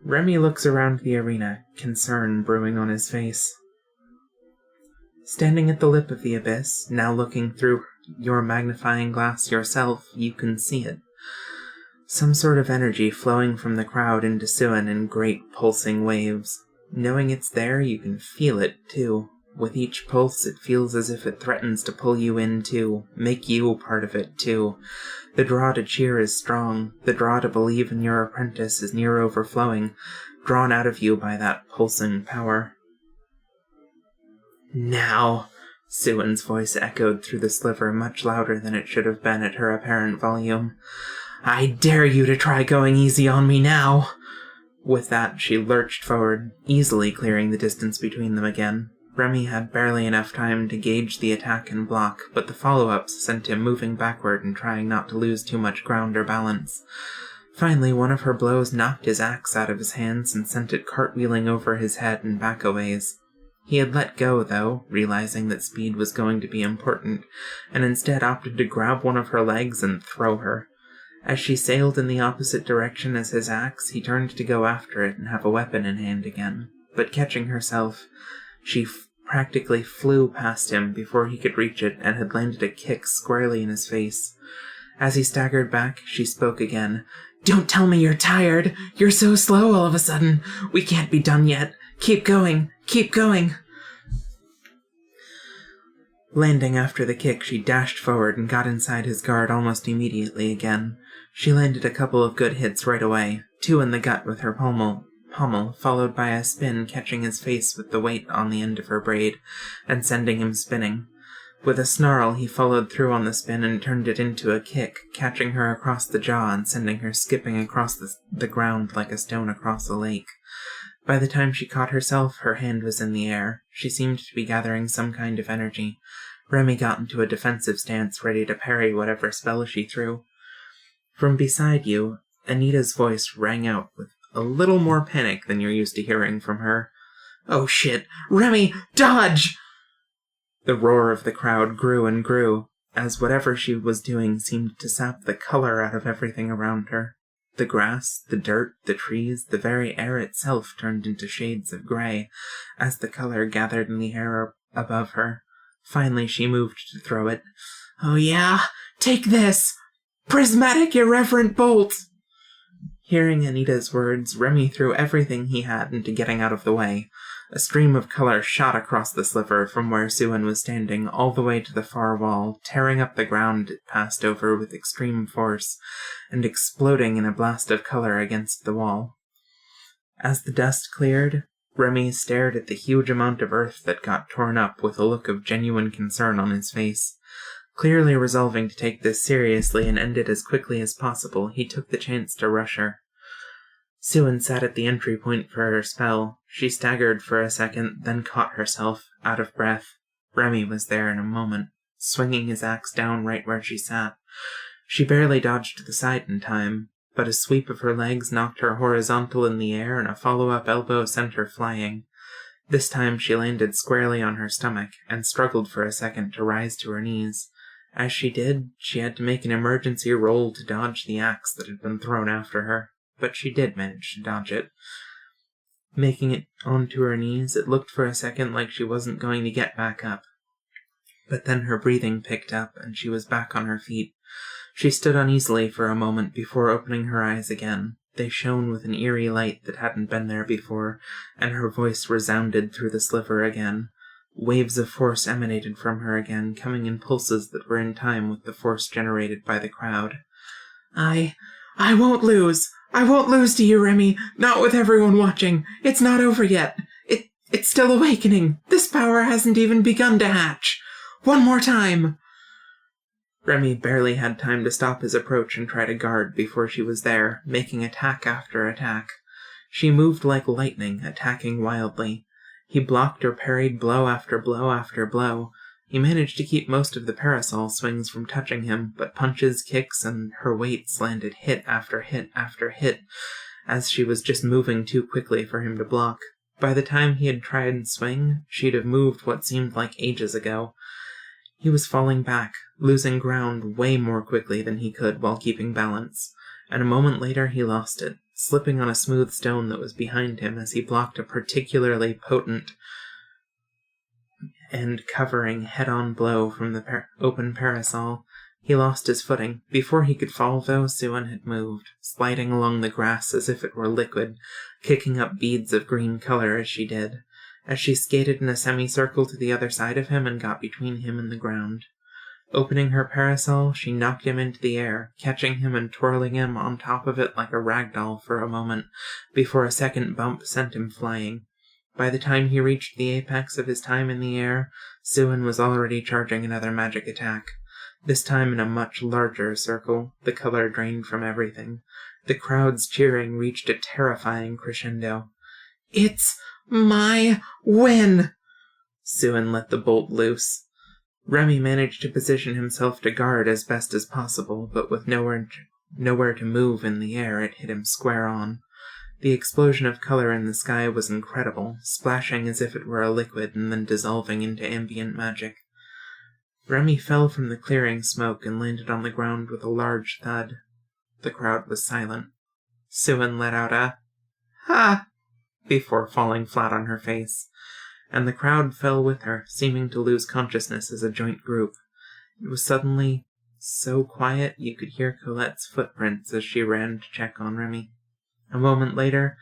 Remy looks around the arena, concern brewing on his face. Standing at the lip of the abyss, now looking through your magnifying glass yourself, you can see it. Some sort of energy flowing from the crowd into Suin in great pulsing waves. Knowing it's there, you can feel it, too. With each pulse, it feels as if it threatens to pull you in, too, make you part of it, too. The draw to cheer is strong. The draw to believe in your apprentice is near overflowing, drawn out of you by that pulsing power. Now, Suin's voice echoed through the sliver much louder than it should have been at her apparent volume. I dare you to try going easy on me now! With that, she lurched forward, easily clearing the distance between them again. Remy had barely enough time to gauge the attack and block, but the follow-ups sent him moving backward and trying not to lose too much ground or balance. Finally, one of her blows knocked his axe out of his hands and sent it cartwheeling over his head and back a ways. He had let go, though, realizing that speed was going to be important, and instead opted to grab one of her legs and throw her. As she sailed in the opposite direction as his axe, he turned to go after it and have a weapon in hand again. But catching herself, she practically flew past him before he could reach it and had landed a kick squarely in his face. As he staggered back, she spoke again. Don't tell me you're tired! You're so slow all of a sudden! We can't be done yet! Keep going! Keep going! Landing after the kick, she dashed forward and got inside his guard almost immediately again. She landed a couple of good hits right away, 2 in the gut with her pommel, followed by a spin catching his face with the weight on the end of her braid, and sending him spinning. With a snarl, he followed through on the spin and turned it into a kick, catching her across the jaw and sending her skipping across the ground like a stone across a lake. By the time she caught herself, her hand was in the air. She seemed to be gathering some kind of energy. Remy got into a defensive stance, ready to parry whatever spell she threw. From beside you, Anita's voice rang out with a little more panic than you're used to hearing from her. Oh shit! Remy, dodge! The roar of the crowd grew and grew, as whatever she was doing seemed to sap the color out of everything around her. The grass, the dirt, the trees, the very air itself turned into shades of gray, as the color gathered in the air above her. Finally she moved to throw it. Oh yeah? Take this! Prismatic irreverent bolt! Hearing Anita's words, Remy threw everything he had into getting out of the way. A stream of color shot across the sliver from where Suin was standing all the way to the far wall, tearing up the ground it passed over with extreme force, and exploding in a blast of color against the wall. As the dust cleared, Remy stared at the huge amount of earth that got torn up with a look of genuine concern on his face. Clearly resolving to take this seriously and end it as quickly as possible, he took the chance to rush her. Suin sat at the entry point for her spell. She staggered for a second, then caught herself, out of breath. Remy was there in a moment, swinging his axe down right where she sat. She barely dodged to the side in time, but a sweep of her legs knocked her horizontal in the air and a follow-up elbow sent her flying. This time she landed squarely on her stomach and struggled for a second to rise to her knees. As she did, she had to make an emergency roll to dodge the axe that had been thrown after her, but she did manage to dodge it. Making it onto her knees, it looked for a second like she wasn't going to get back up. But then her breathing picked up, and she was back on her feet. She stood uneasily for a moment before opening her eyes again. They shone with an eerie light that hadn't been there before, and her voice resounded through the sliver again. Waves of force emanated from her again, coming in pulses that were in time with the force generated by the crowd. I won't lose! I won't lose to you, Remy! Not with everyone watching! It's not over yet! It's still awakening! This power hasn't even begun to hatch! One more time! Remy barely had time to stop his approach and try to guard before she was there, making attack after attack. She moved like lightning, attacking wildly. He blocked or parried blow after blow after blow. He managed to keep most of the parasol swings from touching him, but punches, kicks, and her weights landed hit after hit after hit, as she was just moving too quickly for him to block. By the time he had tried and swing, she'd have moved what seemed like ages ago. He was falling back, losing ground way more quickly than he could while keeping balance, and a moment later he lost it, slipping on a smooth stone that was behind him as he blocked a particularly potent and covering head-on blow from the open parasol. He lost his footing. Before he could fall, though, Suan had moved, sliding along the grass as if it were liquid, kicking up beads of green color as she did, as she skated in a semicircle to the other side of him and got between him and the ground. Opening her parasol, she knocked him into the air, catching him and twirling him on top of it like a rag doll for a moment, before a second bump sent him flying. By the time he reached the apex of his time in the air, Suan was already charging another magic attack. This time in a much larger circle, the color drained from everything. The crowd's cheering reached a terrifying crescendo. "It's my win!" Suan let the bolt loose. Remy managed to position himself to guard as best as possible, but with nowhere to move in the air, it hit him square on. The explosion of color in the sky was incredible, splashing as if it were a liquid and then dissolving into ambient magic. Remy fell from the clearing smoke and landed on the ground with a large thud. The crowd was silent. Suan let out a "Ha!" before falling flat on her face, and the crowd fell with her, seeming to lose consciousness as a joint group. It was suddenly so quiet you could hear Colette's footprints as she ran to check on Remy. A moment later,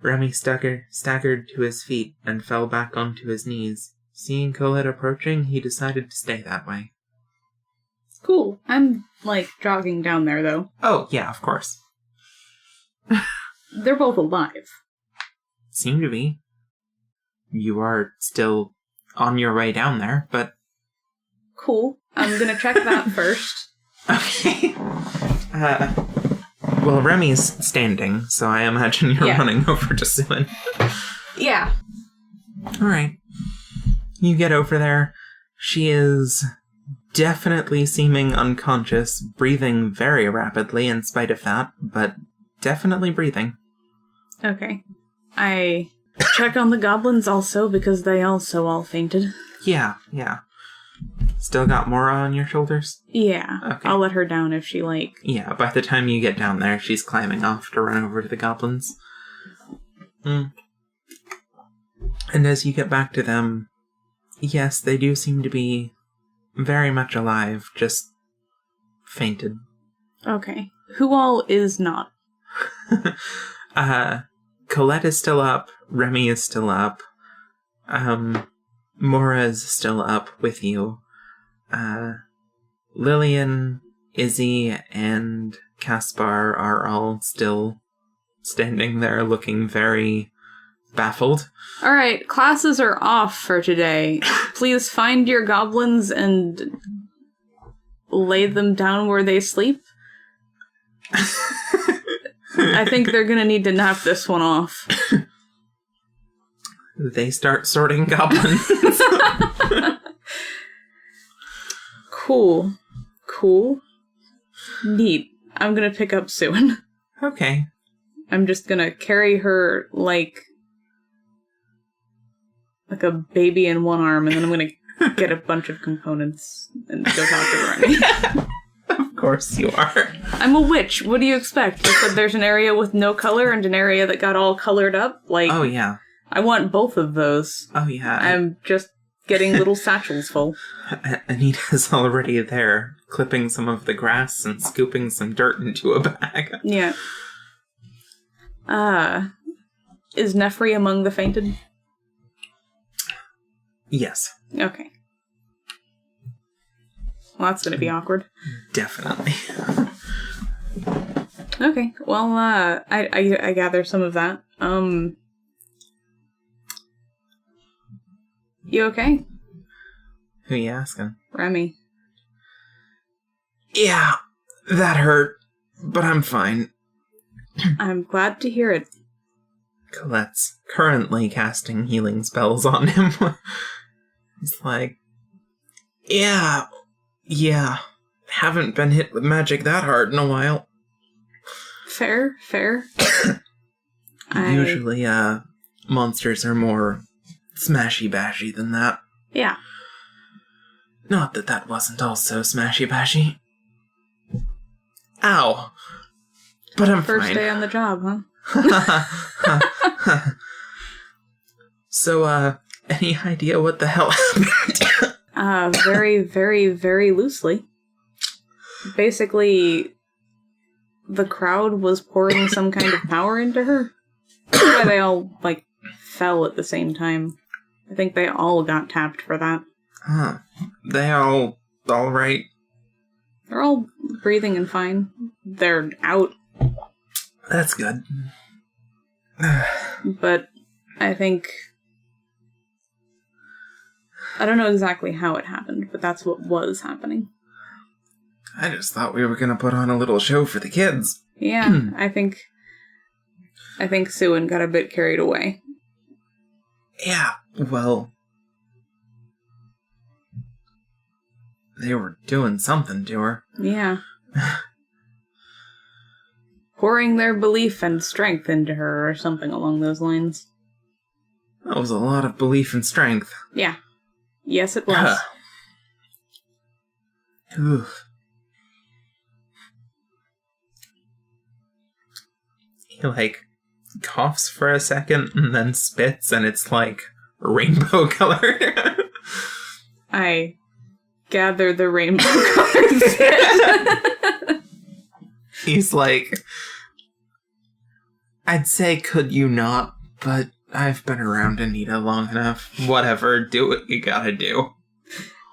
Remy staggered to his feet and fell back onto his knees. Seeing Colette approaching, he decided to stay that way. Cool. I'm, jogging down there, though. Oh, yeah, of course. They're both alive. Seem to be. You are still on your way down there, but... Cool. I'm gonna check that first. Okay. Well, Remy's standing, so I imagine you're running over to Suan. Yeah. Alright. You get over there. She is definitely seeming unconscious, breathing very rapidly in spite of that, but definitely breathing. Okay. I check on the goblins also, because they also all fainted. Yeah. Still got Mora on your shoulders? Yeah. Okay. I'll let her down if she, Yeah, by the time you get down there, she's climbing off to run over to the goblins. And as you get back to them, yes, they do seem to be very much alive, just fainted. Okay. Who all is not? Colette is still up, Remy is still up, Mora is still up with you. Lillian, Izzy, and Caspar are all still standing there looking very baffled. Alright, classes are off for today. Please find your goblins and lay them down where they sleep. I think they're gonna need to nap this one off. They start sorting goblins. Cool. Neat. I'm gonna pick up Suan. Okay. I'm just gonna carry her like a baby in one arm, and then I'm gonna get a bunch of components and go talk to Remy. Of course you are. I'm a witch. What do you expect? You said there's an area with no color and an area that got all colored up. Like, oh, yeah. I want both of those. Oh, yeah. I'm just getting little satchels full. Anita's already there, clipping some of the grass and scooping some dirt into a bag. Yeah. Is Nefri among the fainted? Yes. Okay. Well, that's gonna be awkward. Definitely. Okay. Well, I gather some of that. You okay? Who you asking? Remy. Yeah, that hurt, but I'm fine. I'm glad to hear it. Colette's currently casting healing spells on him. It's like, yeah, haven't been hit with magic that hard in a while. Fair. Usually, monsters are more smashy-bashy than that. Yeah. Not that that wasn't also smashy-bashy. Ow. But I'm First fine. day on the job, huh? So, any idea what the hell happened? Very, very, very loosely. Basically, the crowd was pouring some kind of power into her. That's why they all, fell at the same time. I think they all got tapped for that. Huh. They all right? They're all breathing and fine. They're out. That's good. But I think... I don't know exactly how it happened, but that's what was happening. I just thought we were gonna put on a little show for the kids. Yeah, I think Suin got a bit carried away. Yeah, well... They were doing something to her. Yeah. Pouring their belief and strength into her, or something along those lines. That was a lot of belief and strength. Yeah. Yes, it was. Oof. He, coughs for a second and then spits, and it's, rainbow colored. I gather the rainbow colored spit. He's like, I'd say, could you not, but I've been around Anita long enough. Whatever, do what you gotta do.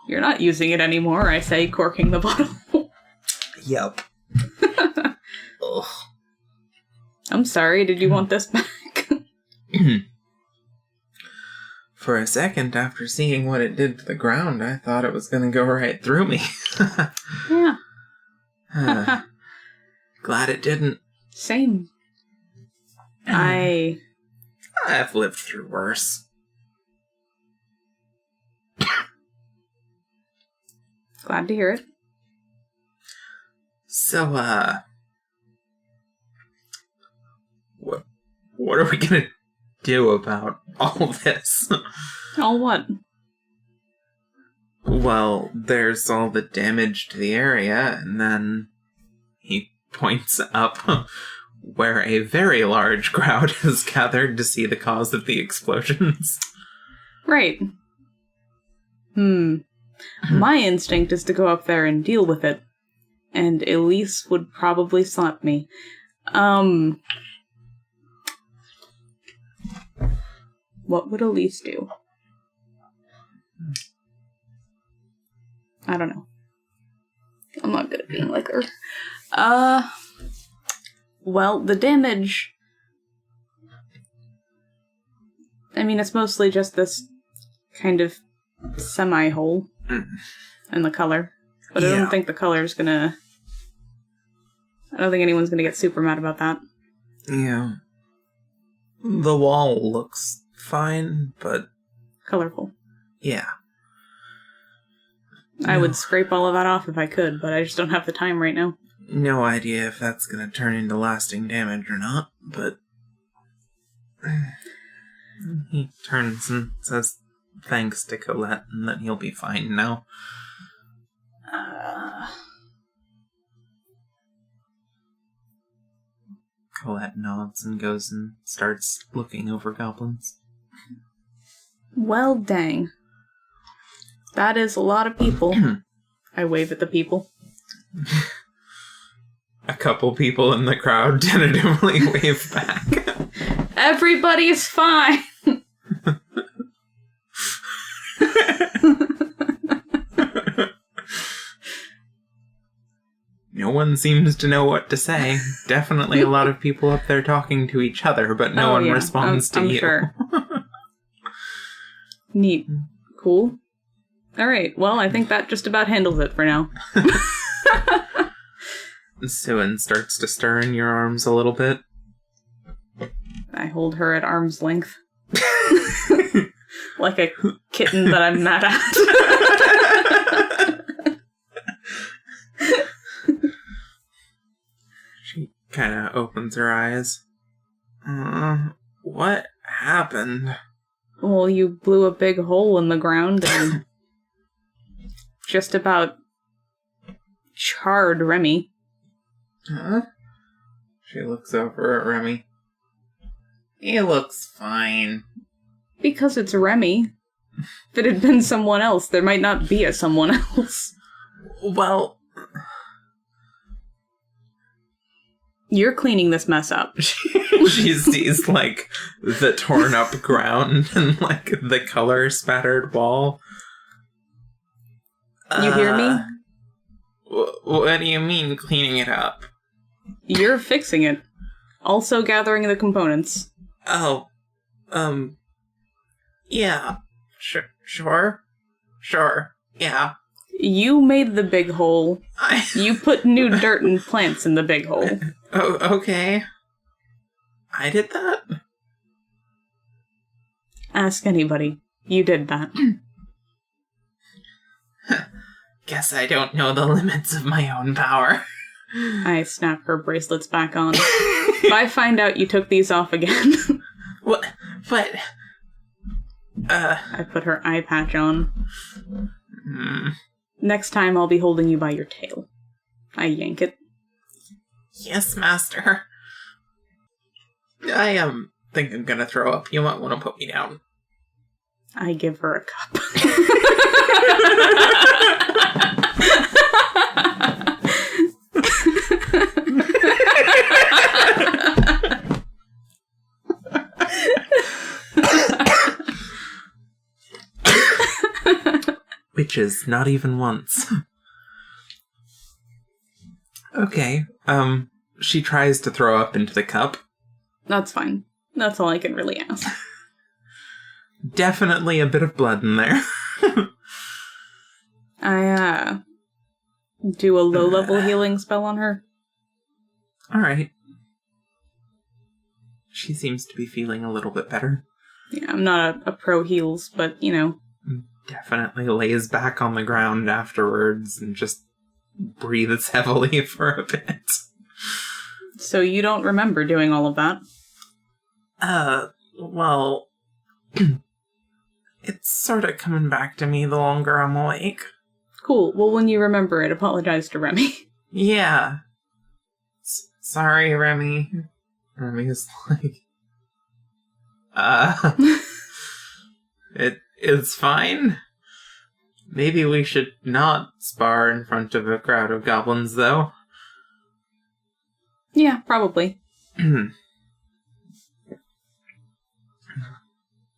You're not using it anymore, I say, corking the bottle. Yep. Ugh. I'm sorry, did you want this back? For a second, after seeing what it did to the ground, I thought it was gonna go right through me. Yeah. Glad it didn't. Same. I've lived through worse. Glad to hear it. So, what are we gonna do about all this? All what? Well, there's all the damage to the area, and then he points up where a very large crowd has gathered to see the cause of the explosions. Right. My instinct is to go up there and deal with it. And Elise would probably slap me. What would Elise do? I don't know. I'm not good at being like her. Well, the damage... I mean, it's mostly just this kind of semi-hole in the color. But I don't think the color's gonna... I don't think anyone's gonna get super mad about that. Yeah. The wall looks fine, but... Colorful. Yeah. I would scrape all of that off if I could, but I just don't have the time right now. No idea if that's gonna turn into lasting damage or not, but... He turns and says thanks to Colette and that he'll be fine now. Colette nods and goes and starts looking over goblins. Well, dang. That is a lot of people. I wave at the people. A couple people in the crowd tentatively wave back. Everybody's fine! No one seems to know what to say. Definitely a lot of people up there talking to each other, but no one responds to I'm you. Sure. Neat. Cool. Alright, well, I think that just about handles it for now. Suin starts to stir in your arms a little bit. I hold her at arm's length. Like a kitten that I'm mad at. She kind of opens her eyes. What happened? Well, you blew a big hole in the ground and just about charred Remy. Huh? She looks over at Remy. He looks fine. Because it's Remy. If it had been someone else, there might not be a someone else. Well... You're cleaning this mess up. She sees, like, the torn up ground and, like, the color spattered wall. You hear me? What do you mean, cleaning it up? You're fixing it. Also gathering the components. Oh. Yeah. Sure, yeah. You made the big hole. You put new dirt and plants in the big hole. Oh, okay. I did that? Ask anybody. You did that. Guess I don't know the limits of my own power. I snap her bracelets back on. If I find out you took these off again... What? But... I put her eye patch on. Next time I'll be holding you by your tail. I yank it. Yes, master. I think I'm gonna throw up. You might want to put me down. I give her a cup. Witches, not even once. Okay, she tries to throw up into the cup. That's fine. That's all I can really ask. Definitely a bit of blood in there. I, do a low-level healing spell on her. Alright. She seems to be feeling a little bit better. Yeah, I'm not a pro heals, but, you know. Definitely lays back on the ground afterwards and just breathes heavily for a bit. So you don't remember doing all of that? Well... it's sort of coming back to me the longer I'm awake. Cool. Well, when you remember it, apologize to Remy. Yeah. Sorry, Remy. Remy's like... It's fine. Maybe we should not spar in front of a crowd of goblins, though. Yeah, probably.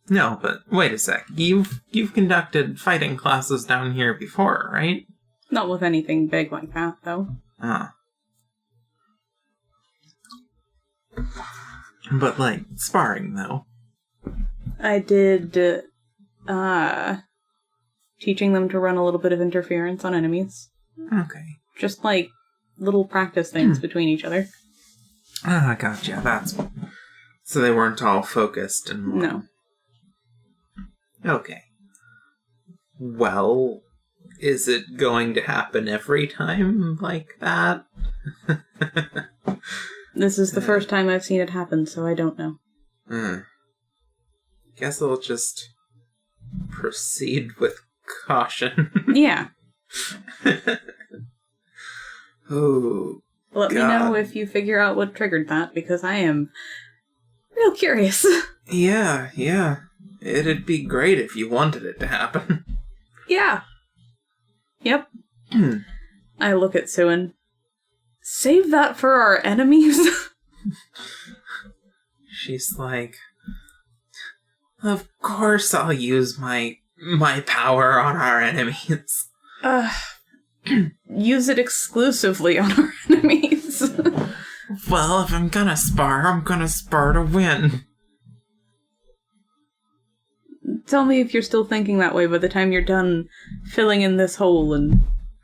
No, but wait a sec. You've conducted fighting classes down here before, right? Not with anything big like that, though. But, like, sparring, though. I did, teaching them to run a little bit of interference on enemies. Okay. Just, like, little practice things between each other. Gotcha. That's... So they weren't all focused and... No. Okay. Well, is it going to happen every time like that? This is the first time I've seen it happen, so I don't know. Guess I'll just proceed with caution. Yeah. Oh, Let me know if you figure out what triggered that, because I am real curious. Yeah. It'd be great if you wanted it to happen. Yeah. Yep. I look at Suin. Save that for our enemies? She's like, of course I'll use my power on our enemies. Use it exclusively on our enemies. Well, if I'm gonna spar to win. Tell me if you're still thinking that way by the time you're done filling in this hole and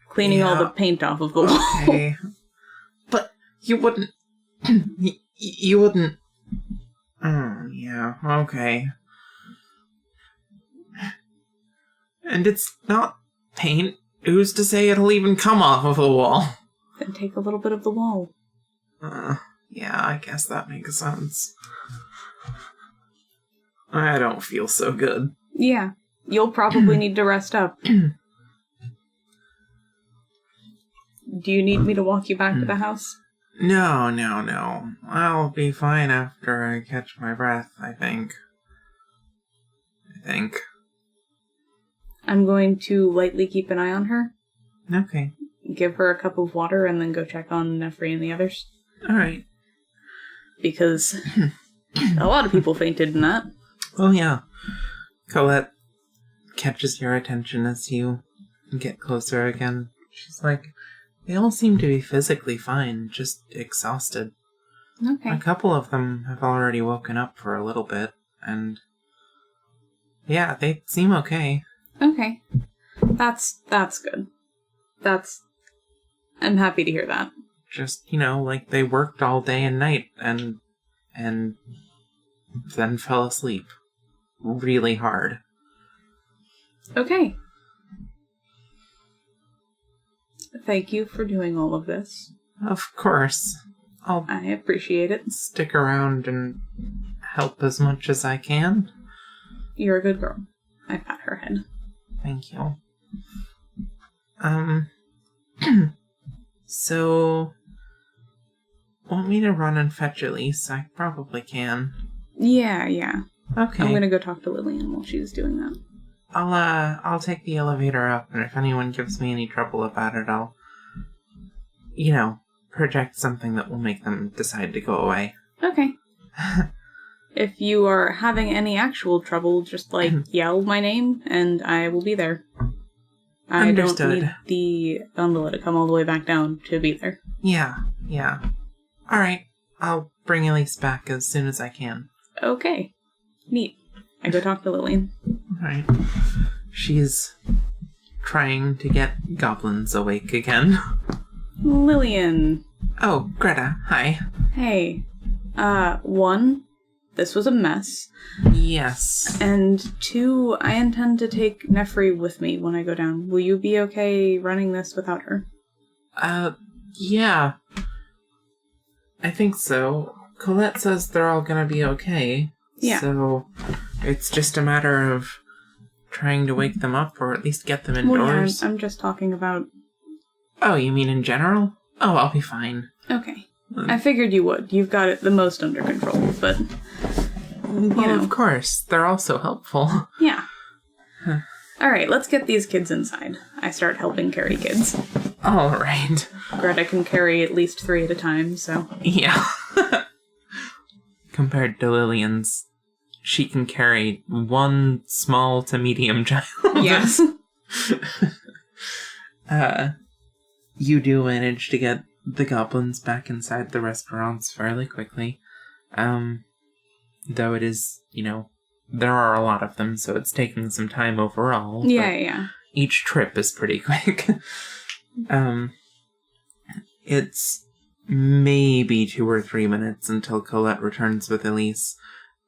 cleaning all the paint off of the wall. Okay. But you wouldn't... you wouldn't... Oh, yeah, okay. And it's not paint. Who's to say it'll even come off of the wall? Then take a little bit of the wall. Yeah, I guess that makes sense. I don't feel so good. Yeah, you'll probably need to rest up. Do you need me to walk you back to the house? No. I'll be fine after I catch my breath, I think. I'm going to lightly keep an eye on her. Okay. Give her a cup of water and then go check on Nefri and the others. Alright. Because a lot of people fainted in that. Oh, yeah. Colette catches your attention as you get closer again. She's like, they all seem to be physically fine, just exhausted. Okay. A couple of them have already woken up for a little bit, and yeah, they seem okay. Okay. That's good. I'm happy to hear that. Just, like they worked all day and night, and then fell asleep. Really hard. Okay. Thank you for doing all of this. Of course. I appreciate it. Stick around and help as much as I can. You're a good girl. I pat her head. Thank you. So, want me to run and fetch Elise? I probably can. Yeah. Okay. I'm gonna go talk to Lillian while she's doing that. I'll take the elevator up, and if anyone gives me any trouble about it, I'll, project something that will make them decide to go away. Okay. If you are having any actual trouble, just, yell my name, and I will be there. Understood. I don't need the gondola to come all the way back down to be there. Yeah. Alright, I'll bring Elise back as soon as I can. Okay. Neat. I go talk to Lillian. Alright. She's trying to get goblins awake again. Lillian. Oh, Greta, hi. Hey. 1, this was a mess. Yes. And 2, I intend to take Nefri with me when I go down. Will you be okay running this without her? Yeah. I think so. Colette says they're all gonna be okay. Yeah. So, it's just a matter of trying to wake them up, or at least get them indoors. Well, yeah, I'm just talking about... Oh, you mean in general? Oh, I'll be fine. Okay. I figured you would. You've got it the most under control, but... Well, of course. They're also helpful. Yeah. Alright, let's get these kids inside. I start helping carry kids. Alright. Greta can carry at least 3 at a time, so... Yeah. Compared to Lillian's, she can carry 1 small to medium child. Yes. You do manage to get the goblins back inside the restaurants fairly quickly. Though it is, there are a lot of them, so it's taking some time overall. Yeah. Each trip is pretty quick. It's maybe 2 or 3 minutes until Colette returns with Elise.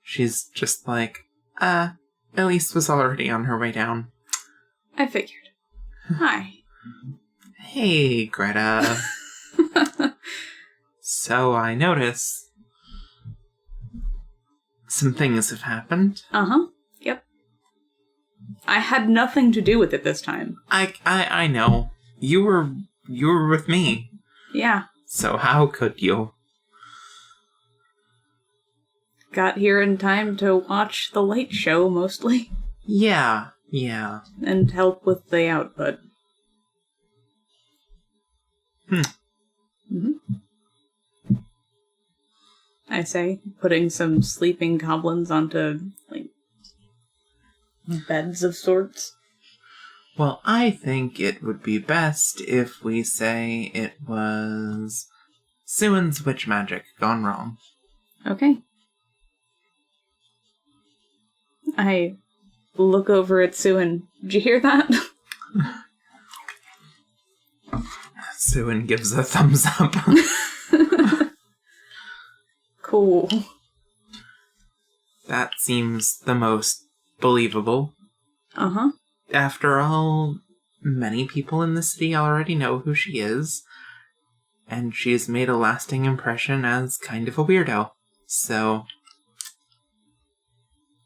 She's just like, Elise was already on her way down. I figured. Hi. Hey, Greta. So I notice some things have happened. Uh-huh. Yep. I had nothing to do with it this time. I know. You were with me. Yeah. So how could you? Got here in time to watch the light show, mostly. Yeah. And help with the output. Mm-hmm. I say, putting some sleeping goblins onto, beds of sorts. Well, I think it would be best if we say it was Suin's witch magic gone wrong. Okay. I look over at Suin. Did you hear that? Suin gives a thumbs up. Cool. That seems the most believable. Uh-huh. After all, many people in the city already know who she is, and she's made a lasting impression as kind of a weirdo. So,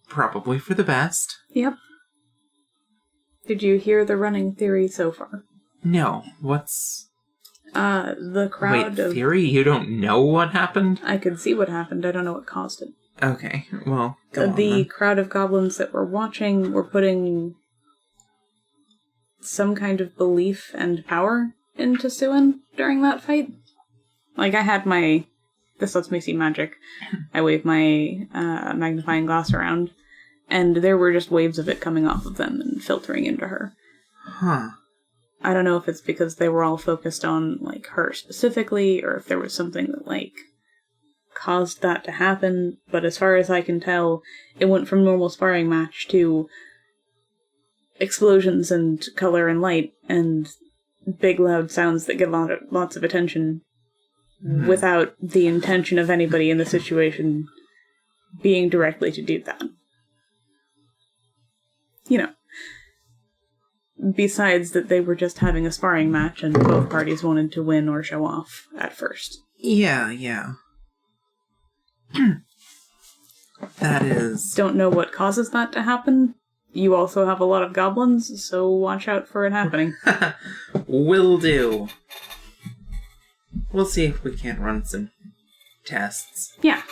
probably for the best. Yep. Did you hear the running theory so far? No. What's... the crowd Wait, theory? You don't know what happened? I could see what happened. I don't know what caused it. Okay, well, go on The then. crowd of goblins that were watching were putting some kind of belief and power into Suin during that fight. I had my... This lets me see magic. I wave my magnifying glass around, and there were just waves of it coming off of them and filtering into her. Huh. I don't know if it's because they were all focused on, her specifically, or if there was something that, caused that to happen, but as far as I can tell, it went from normal sparring match to explosions and color and light and big loud sounds that get lots of attention without the intention of anybody in the situation being directly to do that. Besides that they were just having a sparring match and both parties wanted to win or show off at first. Yeah. That is... Don't know what causes that to happen. You also have a lot of goblins, so watch out for it happening. Will do. We'll see if we can't run some tests. Yeah.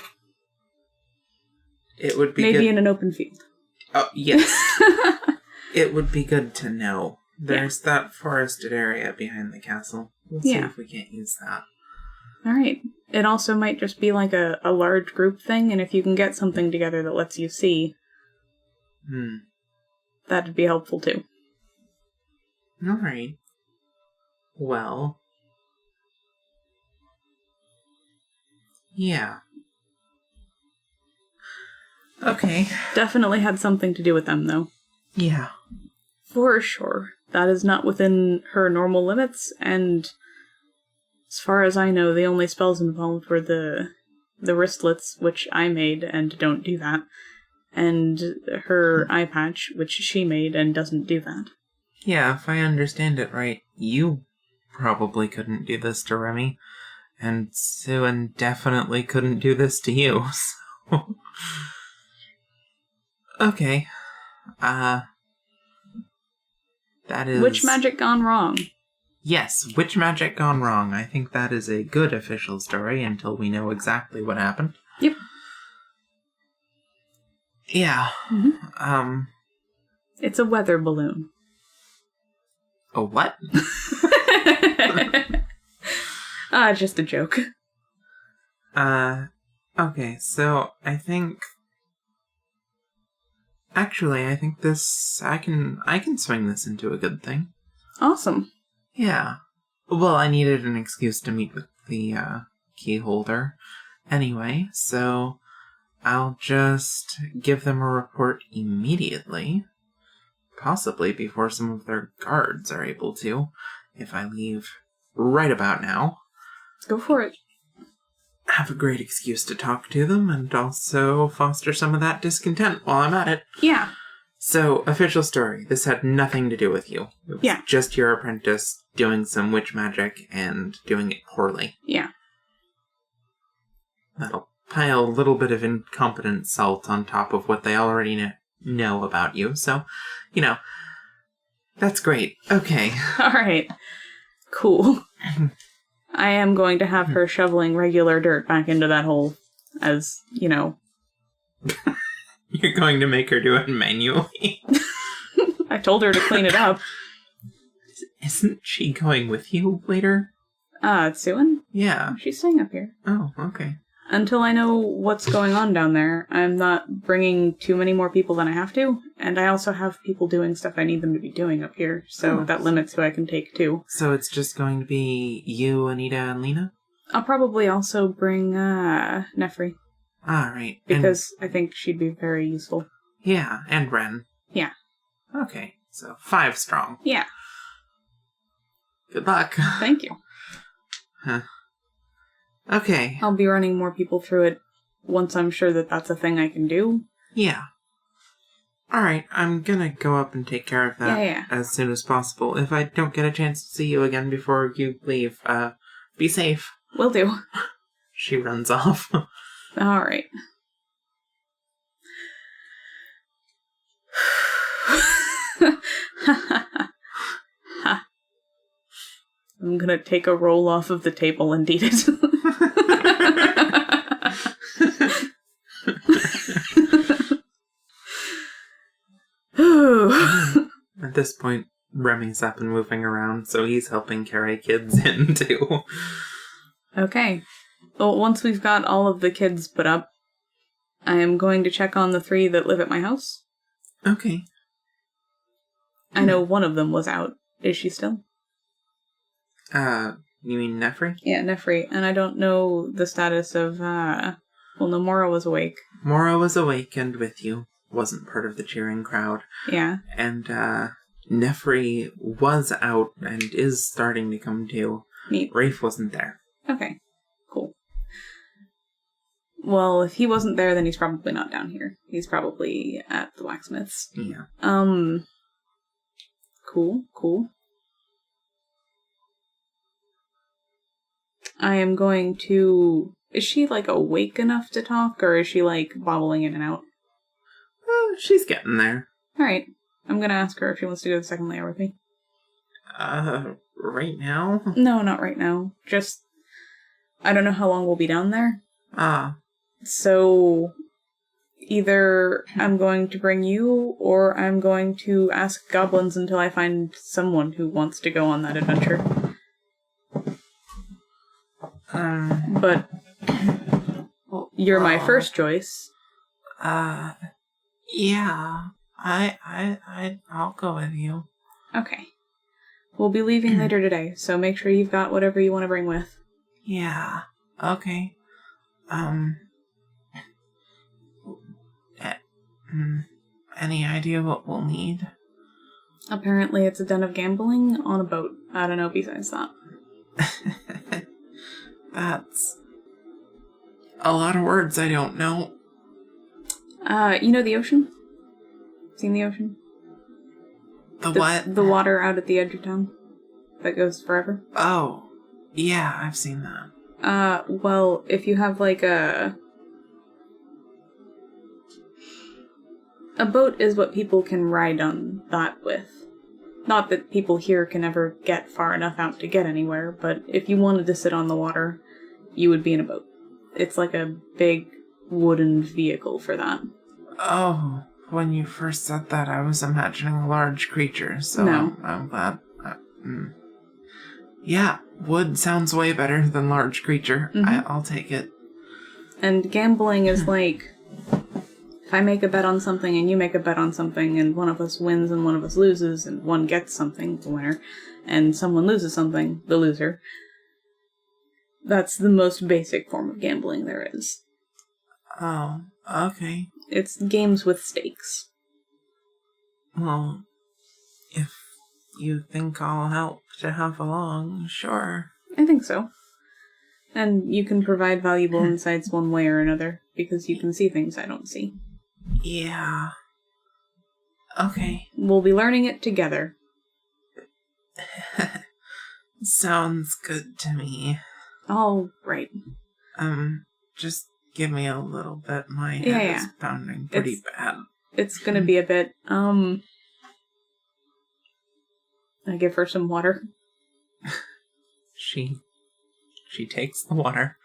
It would be maybe good... in an open field. Oh, yes. It would be good to know. There's that forested area behind the castle. We'll see if we can't use that. Alright. It also might just be a large group thing, and if you can get something together that lets you see, that'd be helpful too. Alright. Well... Yeah. Okay. Definitely had something to do with them, though. Yeah. For sure. That is not within her normal limits, and as far as I know, the only spells involved were the wristlets, which I made and don't do that, and her eye patch, which she made and doesn't do that. Yeah, if I understand it right, you probably couldn't do this to Remy, and Suin definitely couldn't do this to you, so... Okay. That is... Witch magic gone wrong. Yes, witch magic gone wrong. I think that is a good official story until we know exactly what happened. Yep. Yeah. It's a weather balloon. A what? Just a joke. Okay, so I think... Actually, I think this... I can swing this into a good thing. Awesome. Yeah. Well, I needed an excuse to meet with the, key holder. Anyway, so... I'll just give them a report immediately. Possibly before some of their guards are able to. If I leave right about now. Go for it. Have a great excuse to talk to them, and also foster some of that discontent while I'm at it. Yeah. So, official story. This had nothing to do with you. It was just your apprentice doing some witch magic and doing it poorly. Yeah. That'll pile a little bit of incompetent salt on top of what they already know about you. So, that's great. Okay. All right. Cool. I am going to have her shoveling regular dirt back into that hole as, you know. You're going to make her do it manually? I told her to clean it up. Isn't she going with you later? Suin? Yeah. She's staying up here. Oh, okay. Until I know what's going on down there, I'm not bringing too many more people than I have to, and I also have people doing stuff I need them to be doing up here, so that limits who I can take too. So it's just going to be you, Anita, and Lena? I'll probably also bring, Nefri. Right. Because I think she'd be very useful. Yeah, and Ren. Yeah. Okay, so 5 strong. Yeah. Good luck. Thank you. Huh. Okay. I'll be running more people through it once I'm sure that that's a thing I can do. Yeah. Alright, I'm gonna go up and take care of that as soon as possible. If I don't get a chance to see you again before you leave, be safe. Will do. She runs off. Alright. I'm gonna take a roll off of the table and eat it. At this point, Remy's up and moving around, so he's helping carry kids in, too. Okay. Well, once we've got all of the kids put up, I am going to check on the 3 that live at my house. Okay. I know one of them was out. Is she still? You mean Nefri? Yeah, Nefri. And I don't know the status of, well, no, Mora was awake. Mora was awake and with you. Wasn't part of the cheering crowd. Yeah. And, Nefri was out and is starting to come to. Neat. Rafe wasn't there. Okay. Cool. Well, if he wasn't there, then he's probably not down here. He's probably at the blacksmith's. Yeah. Cool. I am going to... Is she, like, awake enough to talk, or is she, like, bobbling in and out? She's getting there. Alright. I'm gonna ask her if she wants to go the second layer with me. Right now? No, not right now. Just... I don't know how long we'll be down there. So... Either I'm going to bring you, or I'm going to ask goblins until I find someone who wants to go on that adventure. But you're my first choice. Yeah. I'll go with you. Okay. We'll be leaving later today, so make sure you've got whatever you want to bring with. Yeah. Okay. Any idea what we'll need? Apparently it's a den of gambling on a boat. I don't know besides that. That's a lot of words I don't know. You know the ocean? Seen the ocean? The what? The water out at the edge of town. That goes forever. Oh. Yeah, I've seen that. Well, if you have like a boat is what people can ride on that with. Not that people here can ever get far enough out to get anywhere, but if you wanted to sit on the water, you would be in a boat. It's like a big wooden vehicle for that. Oh, when you first said that, I was imagining a large creature, so no. I'm glad. Yeah, wood sounds way better than large creature. Mm-hmm. I'll take it. And gambling is like... If I make a bet on something and you make a bet on something and one of us wins and one of us loses and one gets something, the winner, and someone loses something, the loser. That's the most basic form of gambling there is. Oh, okay. It's games with stakes. Well, if you think I'll help to help along, sure. I think so. And you can provide valuable insights one way or another, because you can see things I don't see. Yeah. Okay. We'll be learning it together. Sounds good to me. All right. Just give me a little bit. My head is pounding pretty bad. It's gonna be a bit, I give her some water. She takes the water.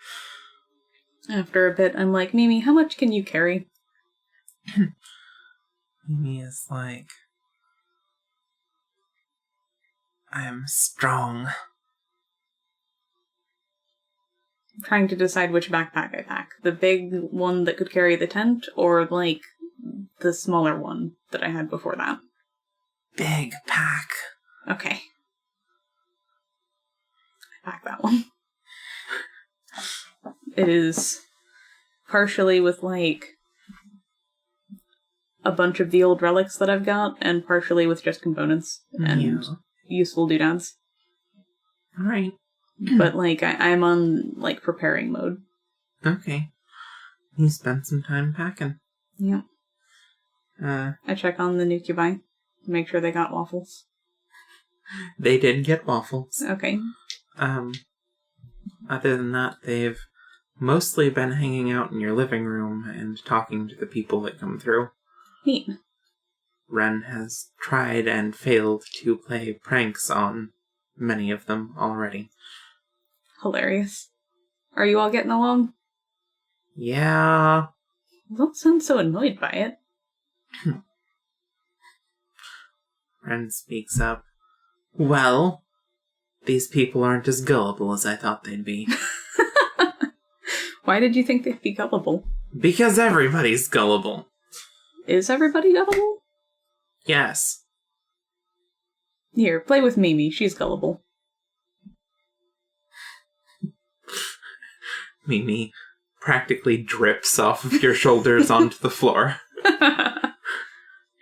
After a bit, I'm like, Mimi, how much can you carry? Mimi is like, I'm strong. I'm trying to decide which backpack I pack. The big one that could carry the tent, or, like, the smaller one that I had before that? Big pack. Okay. I pack that one. It is partially with, like, a bunch of the old relics that I've got, and partially with just components and useful doodads. Alright. But, like, I'm on, like, preparing mode. Okay. You spent some time packing. Yeah. I check on the nuclebi, make sure they got waffles. They did get waffles. Okay. Other than that, they've mostly been hanging out in your living room and talking to the people that come through. Neat. Ren has tried and failed to play pranks on many of them already. Hilarious. Are you all getting along? Yeah. Don't sound so annoyed by it. Ren speaks up. Well, these people aren't as gullible as I thought they'd be. Why did you think they'd be gullible? Because everybody's gullible. Is everybody gullible? Yes. Here, play with Mimi. She's gullible. Mimi practically drips off of your shoulders onto the floor.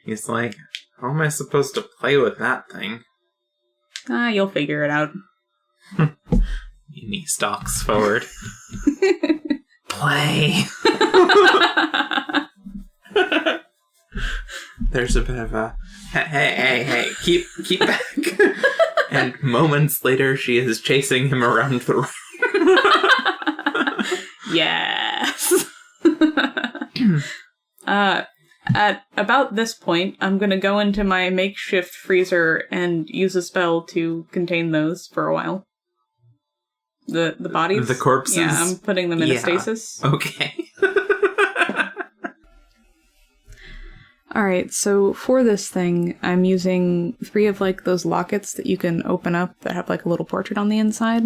He's like, how am I supposed to play with that thing? You'll figure it out. Mimi stalks forward. Play! There's a bit of a, hey, keep back. And moments later, she is chasing him around the room. Yes! At about this point, I'm gonna go into my makeshift freezer and use a spell to contain those for a while. The bodies? The corpses? Yeah, I'm putting them in a stasis. Okay. Alright, so for this thing, I'm using 3 of, like, those lockets that you can open up that have, like, a little portrait on the inside.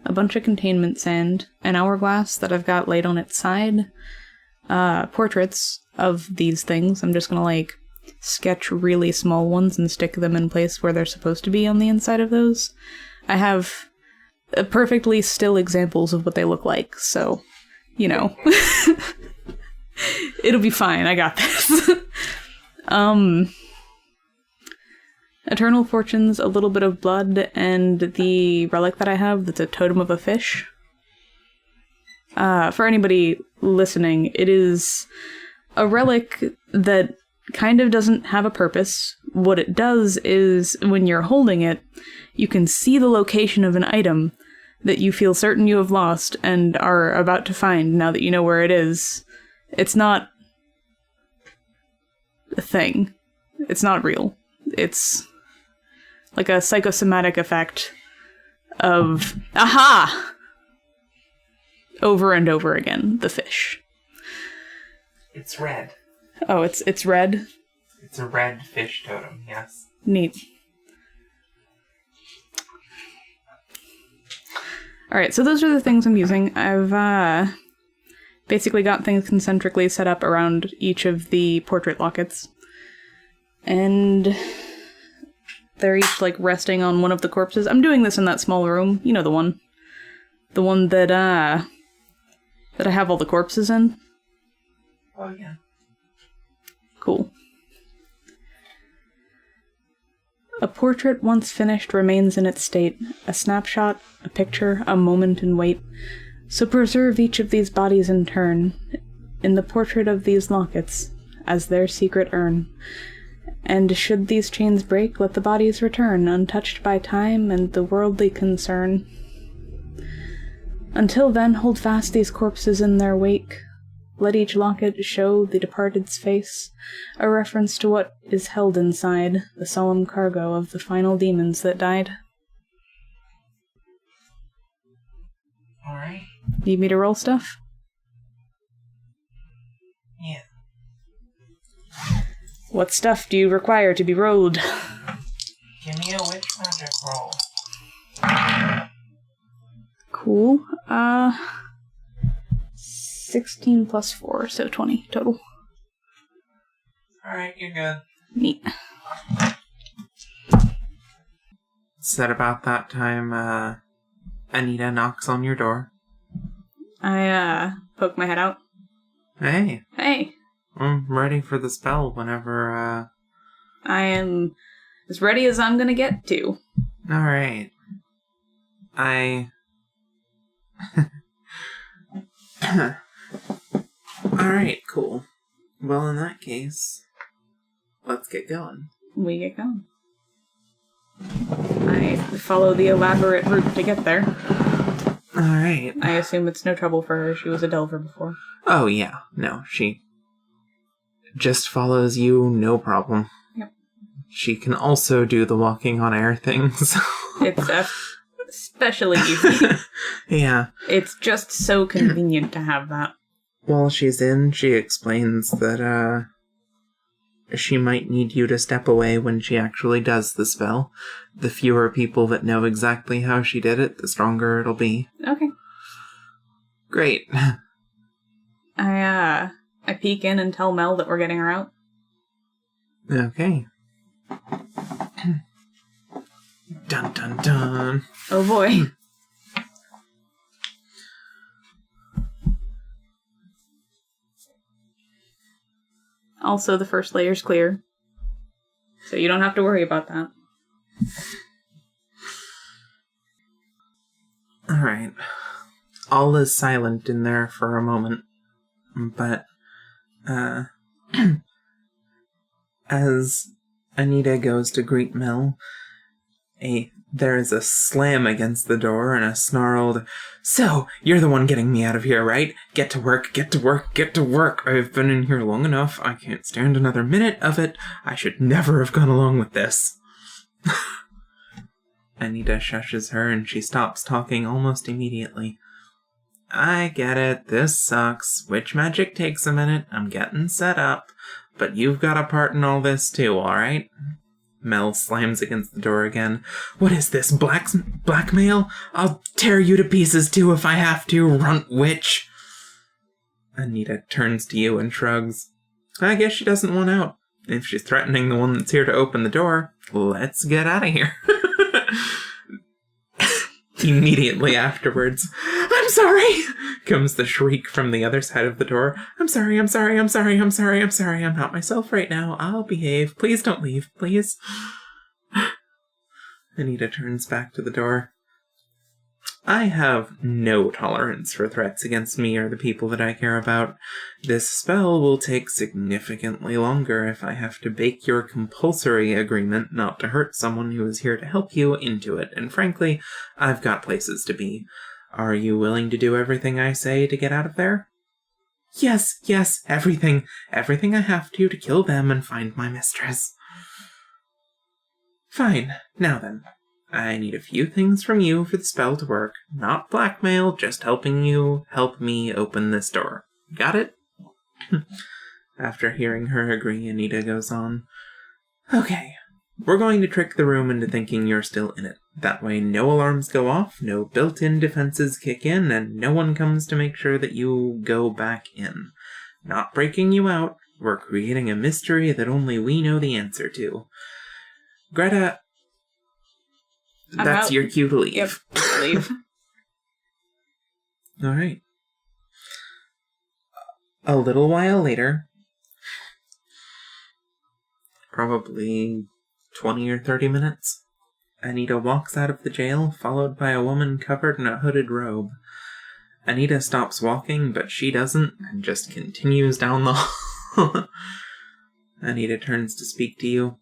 A bunch of containment sand, an hourglass that I've got laid on its side, portraits of these things. I'm just gonna, like, sketch really small ones and stick them in place where they're supposed to be on the inside of those. I have perfectly still examples of what they look like, so, you know. It'll be fine, I got this. Eternal Fortunes, a little bit of blood, and the relic that I have that's a totem of a fish. For anybody listening, it is a relic that kind of doesn't have a purpose. What it does is, when you're holding it, you can see the location of an item that you feel certain you have lost and are about to find now that you know where it is. It's not a thing. It's not real. It's like a psychosomatic effect of, aha! Over and over again, the fish. It's red. Oh, it's red? It's a red fish totem, yes. Neat. Alright, so those are the things I'm using. I've, basically got things concentrically set up around each of the portrait lockets. And they're each, like, resting on one of the corpses. I'm doing this in that small room. You know the one. The one that I have all the corpses in. Oh, yeah. Cool. A portrait once finished remains in its state. A snapshot, a picture, a moment in wait. So preserve each of these bodies in turn, in the portrait of these lockets, as their secret urn. And should these chains break, let the bodies return, untouched by time and the worldly concern. Until then, hold fast these corpses in their wake. Let each locket show the departed's face, a reference to what is held inside, the solemn cargo of the final demons that died. Alright. Need me to roll stuff? Yeah. What stuff do you require to be rolled? Give me a witch magic roll. Cool. 16 plus 4, so 20 total. Alright, you're good. Neat. It's at about that time, Anita knocks on your door. I, poke my head out. Hey. Hey. I'm ready for the spell whenever, I am as ready as I'm gonna get to. Alright. Alright, cool. Well, in that case, let's get going. We get going. I follow the elaborate route to get there. Alright. I assume it's no trouble for her. She was a Delver before. Oh, yeah. No, she just follows you, no problem. Yep. She can also do the walking on air things. It's especially easy. Yeah. It's just so convenient to have that. While she's in, she explains that, she might need you to step away when she actually does the spell. The fewer people that know exactly how she did it, the stronger it'll be. Okay. Great. I peek in and tell Mel that we're getting her out. Okay. Dun dun dun. Oh boy. Also, the first layer's clear. So you don't have to worry about that. Alright. All is silent in there for a moment. But, as Anita goes to greet Mel, there is a slam against the door and a snarled, "So, you're the one getting me out of here, right? Get to work, get to work, get to work! I've been in here long enough. I can't stand another minute of it. I should never have gone along with this." Anita shushes her and she stops talking almost immediately. "I get it. This sucks. Witch magic takes a minute. I'm getting set up. But you've got a part in all this too, alright?" Mel slams against the door again. "What is this, blackmail? I'll tear you to pieces too if I have to, runt witch!" Anita turns to you and shrugs. "I guess she doesn't want out. If she's threatening the one that's here to open the door, let's get out of here." Immediately afterwards, "I'm sorry!" comes the shriek from the other side of the door. I'm sorry, I'm sorry, I'm sorry, I'm sorry, I'm sorry. I'm not myself right now. I'll behave. Please don't leave, please." Anita turns back to the door. "I have no tolerance for threats against me or the people that I care about. This spell will take significantly longer if I have to bake your compulsory agreement not to hurt someone who is here to help you into it, and frankly, I've got places to be. Are you willing to do everything I say to get out of there?" Yes, everything. Everything I have to kill them and find my mistress." "Fine. Now then. I need a few things from you for the spell to work. Not blackmail, just helping you help me open this door. Got it?" After hearing her agree, Anita goes on. "Okay. We're going to trick the room into thinking you're still in it. That way no alarms go off, no built-in defenses kick in, and no one comes to make sure that you go back in. Not breaking you out. We're creating a mystery that only we know the answer to. Greta... That's your cue to leave." Yep, leave. Alright. A little while later, probably 20 or 30 minutes, Anita walks out of the jail, followed by a woman covered in a hooded robe. Anita stops walking, but she doesn't, and just continues down the hall. Anita turns to speak to you.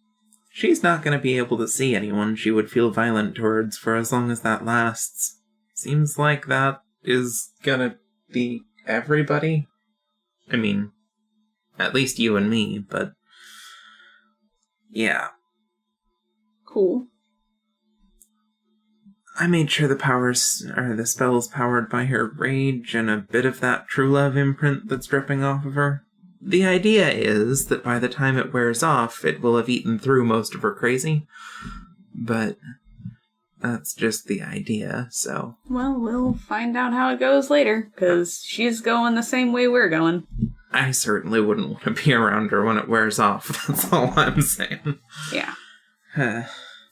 She's not going to be able to see anyone she would feel violent towards for as long as that lasts. Seems like that is gonna be everybody. I mean, at least you and me, but... yeah. Cool. I made sure the spell's powered by her rage and a bit of that true love imprint that's dripping off of her. The idea is that by the time it wears off, it will have eaten through most of her crazy. But that's just the idea, so... Well, we'll find out how it goes later, because she's going the same way we're going. I certainly wouldn't want to be around her when it wears off, that's all I'm saying. Yeah.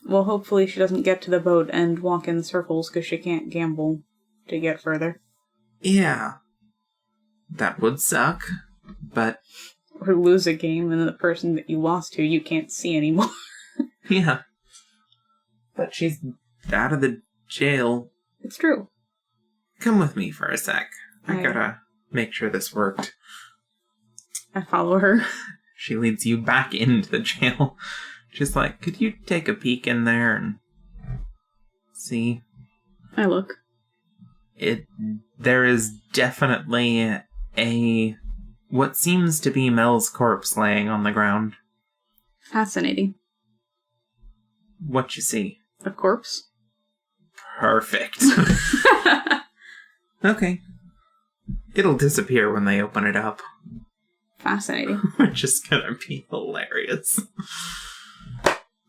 Well, hopefully she doesn't get to the boat and walk in circles, because she can't gamble to get further. Yeah. That would suck, but... Or lose a game, and the person that you lost to you can't see anymore. Yeah. But she's out of the jail. It's true. Come with me for a sec. I gotta make sure this worked. I follow her. She leads you back into the jail. She's like, could you take a peek in there and see? I look. There is definitely what seems to be Mel's corpse laying on the ground. Fascinating. What you see? A corpse? Perfect. Okay. It'll disappear when they open it up. Fascinating. Which is gonna be hilarious.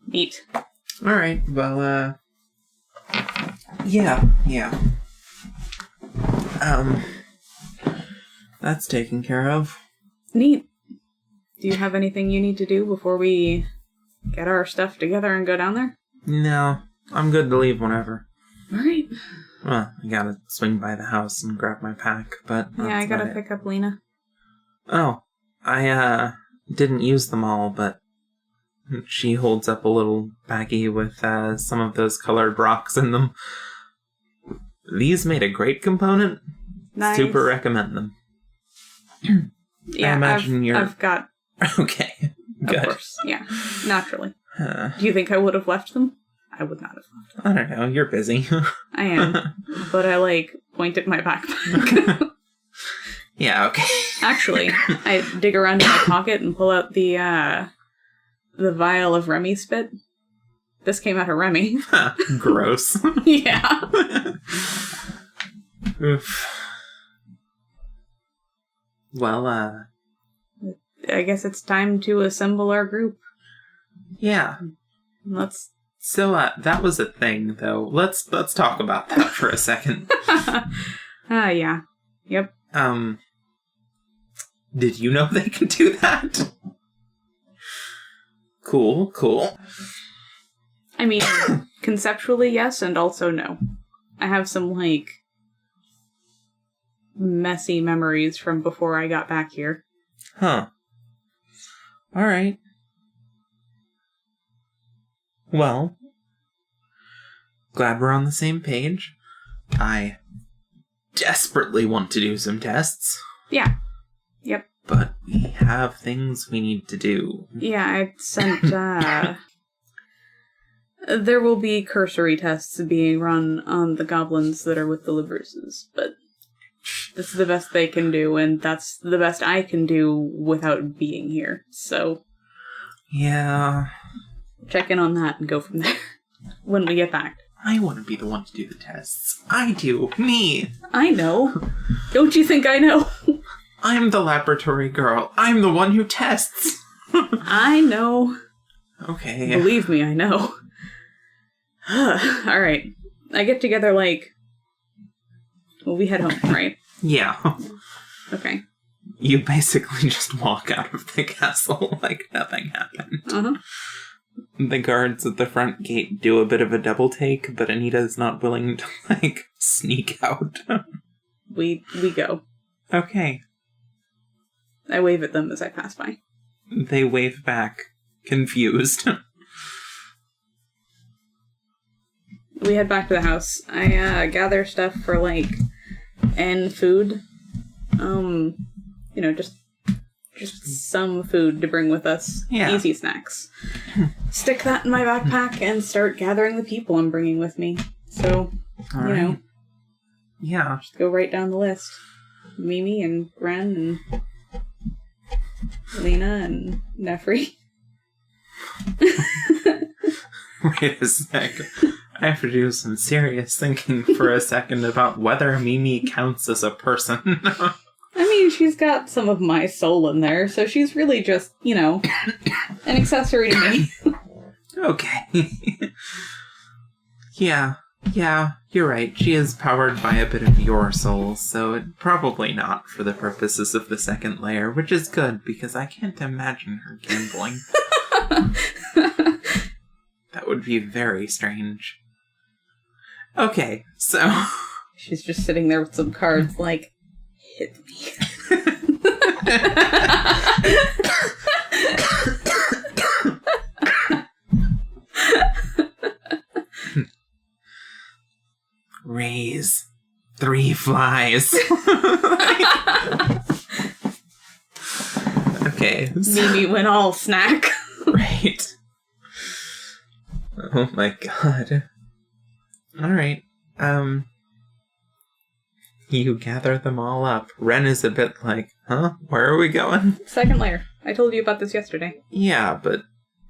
Neat. Alright, well, yeah. That's taken care of. Neat. Do you have anything you need to do before we get our stuff together and go down there? No, I'm good to leave whenever. Alright. Well, I gotta swing by the house and grab my pack, but... Yeah, I gotta pick up Lena. Oh, I, didn't use them all, but she holds up a little baggie with, some of those colored rocks in them. These made a great component. Nice. Super recommend them. Yeah, I imagine I've got... Okay, good. Of course, yeah, naturally. Do you think I would have left them? I would not have left them. I don't know, you're busy. I am, but I, point at my backpack. Yeah, okay. Actually, I dig around in my pocket and pull out the vial of Remy spit. This came out of Remy. Gross. Yeah. Oof. Well, I guess it's time to assemble our group. Yeah. Let's... So, that was a thing, though. Let's talk about that for a second. Yeah. Yep. Did you know they can do that? Cool. I mean, conceptually, yes, and also no. I have some, messy memories from before I got back here. Huh. Alright. Well, glad we're on the same page. I desperately want to do some tests. Yeah. Yep. But we have things we need to do. Yeah, I sent, there will be cursory tests being run on the goblins that are with the Libruses, but this is the best they can do, and that's the best I can do without being here, so... Yeah... Check in on that and go from there when we get back. I want to be the one to do the tests. I do. Me. I know. Don't you think I know? I'm the laboratory girl. I'm the one who tests. I know. Okay. Believe me, I know. Alright. I get together well, we head home, right? Yeah. Okay. You basically just walk out of the castle like nothing happened. Uh-huh. The guards at the front gate do a bit of a double take, but Anita's not willing to, sneak out. We go. Okay. I wave at them as I pass by. They wave back, confused. We head back to the house. I gather stuff for, and food. Just some food to bring with us. Yeah. Easy snacks. Stick that in my backpack and start gathering the people I'm bringing with me. So, All right. Yeah. Just go right down the list. Mimi and Ren and Lena and Nefri. Wait a sec. I have to do some serious thinking for a second about whether Mimi counts as a person. I mean, she's got some of my soul in there, so she's really just, an accessory to me. Okay. Yeah, you're right. She is powered by a bit of your soul, so probably not for the purposes of the second layer, which is good, because I can't imagine her gambling. That would be very strange. Okay, so... She's just sitting there with some cards like, hit me. Raise 3 flies. Okay. So... Mimi went all snack. Right. Oh my god. Alright. You gather them all up. Ren is a bit like, huh? Where are we going? Second layer. I told you about this yesterday. Yeah, but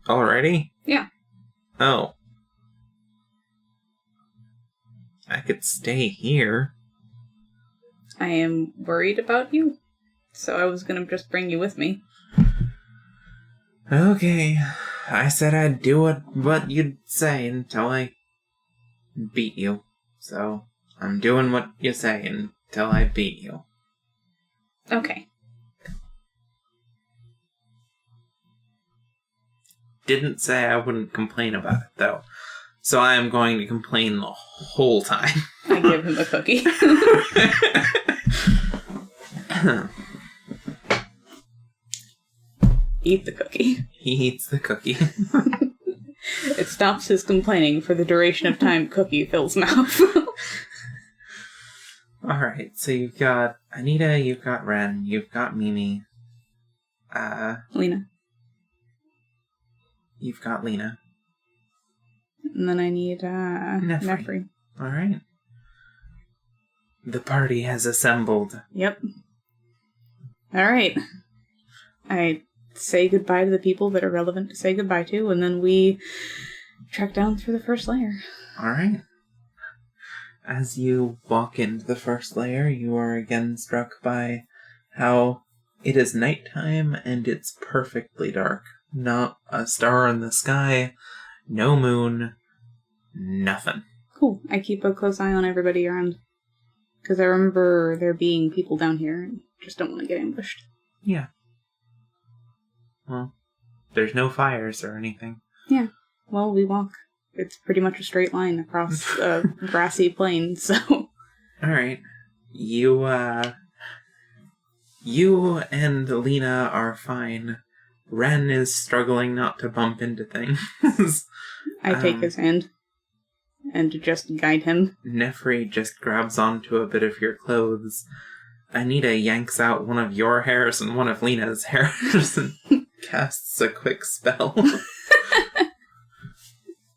already? Yeah. Oh. I could stay here. I am worried about you, so I was gonna just bring you with me. Okay. I said I'd do what you'd say until I beat you. So, I'm doing what you say until I beat you. Okay. Didn't say I wouldn't complain about it, though. So I am going to complain the whole time. I give him a cookie. Eat the cookie. He eats the cookie. It stops his complaining for the duration of time cookie fills mouth. Alright, so you've got Anita, you've got Ren, you've got Mimi. Lena. You've got Lena. And then I need, Nefri. Alright. The party has assembled. Yep. Alright. I say goodbye to the people that are relevant to say goodbye to, and then we trek down through the first layer. Alright. As you walk into the first layer, you are again struck by how it is nighttime and it's perfectly dark. Not a star in the sky, no moon, nothing. Cool. I keep a close eye on everybody around. Because I remember there being people down here and just don't want to get ambushed. Yeah. Well, there's no fires or anything. Yeah. Well, we walk. It's pretty much a straight line across a grassy plain, so... Alright. You and Lena are fine. Ren is struggling not to bump into things. I take his hand and just guide him. Nefri just grabs onto a bit of your clothes. Anita yanks out one of your hairs and one of Lena's hairs and casts a quick spell.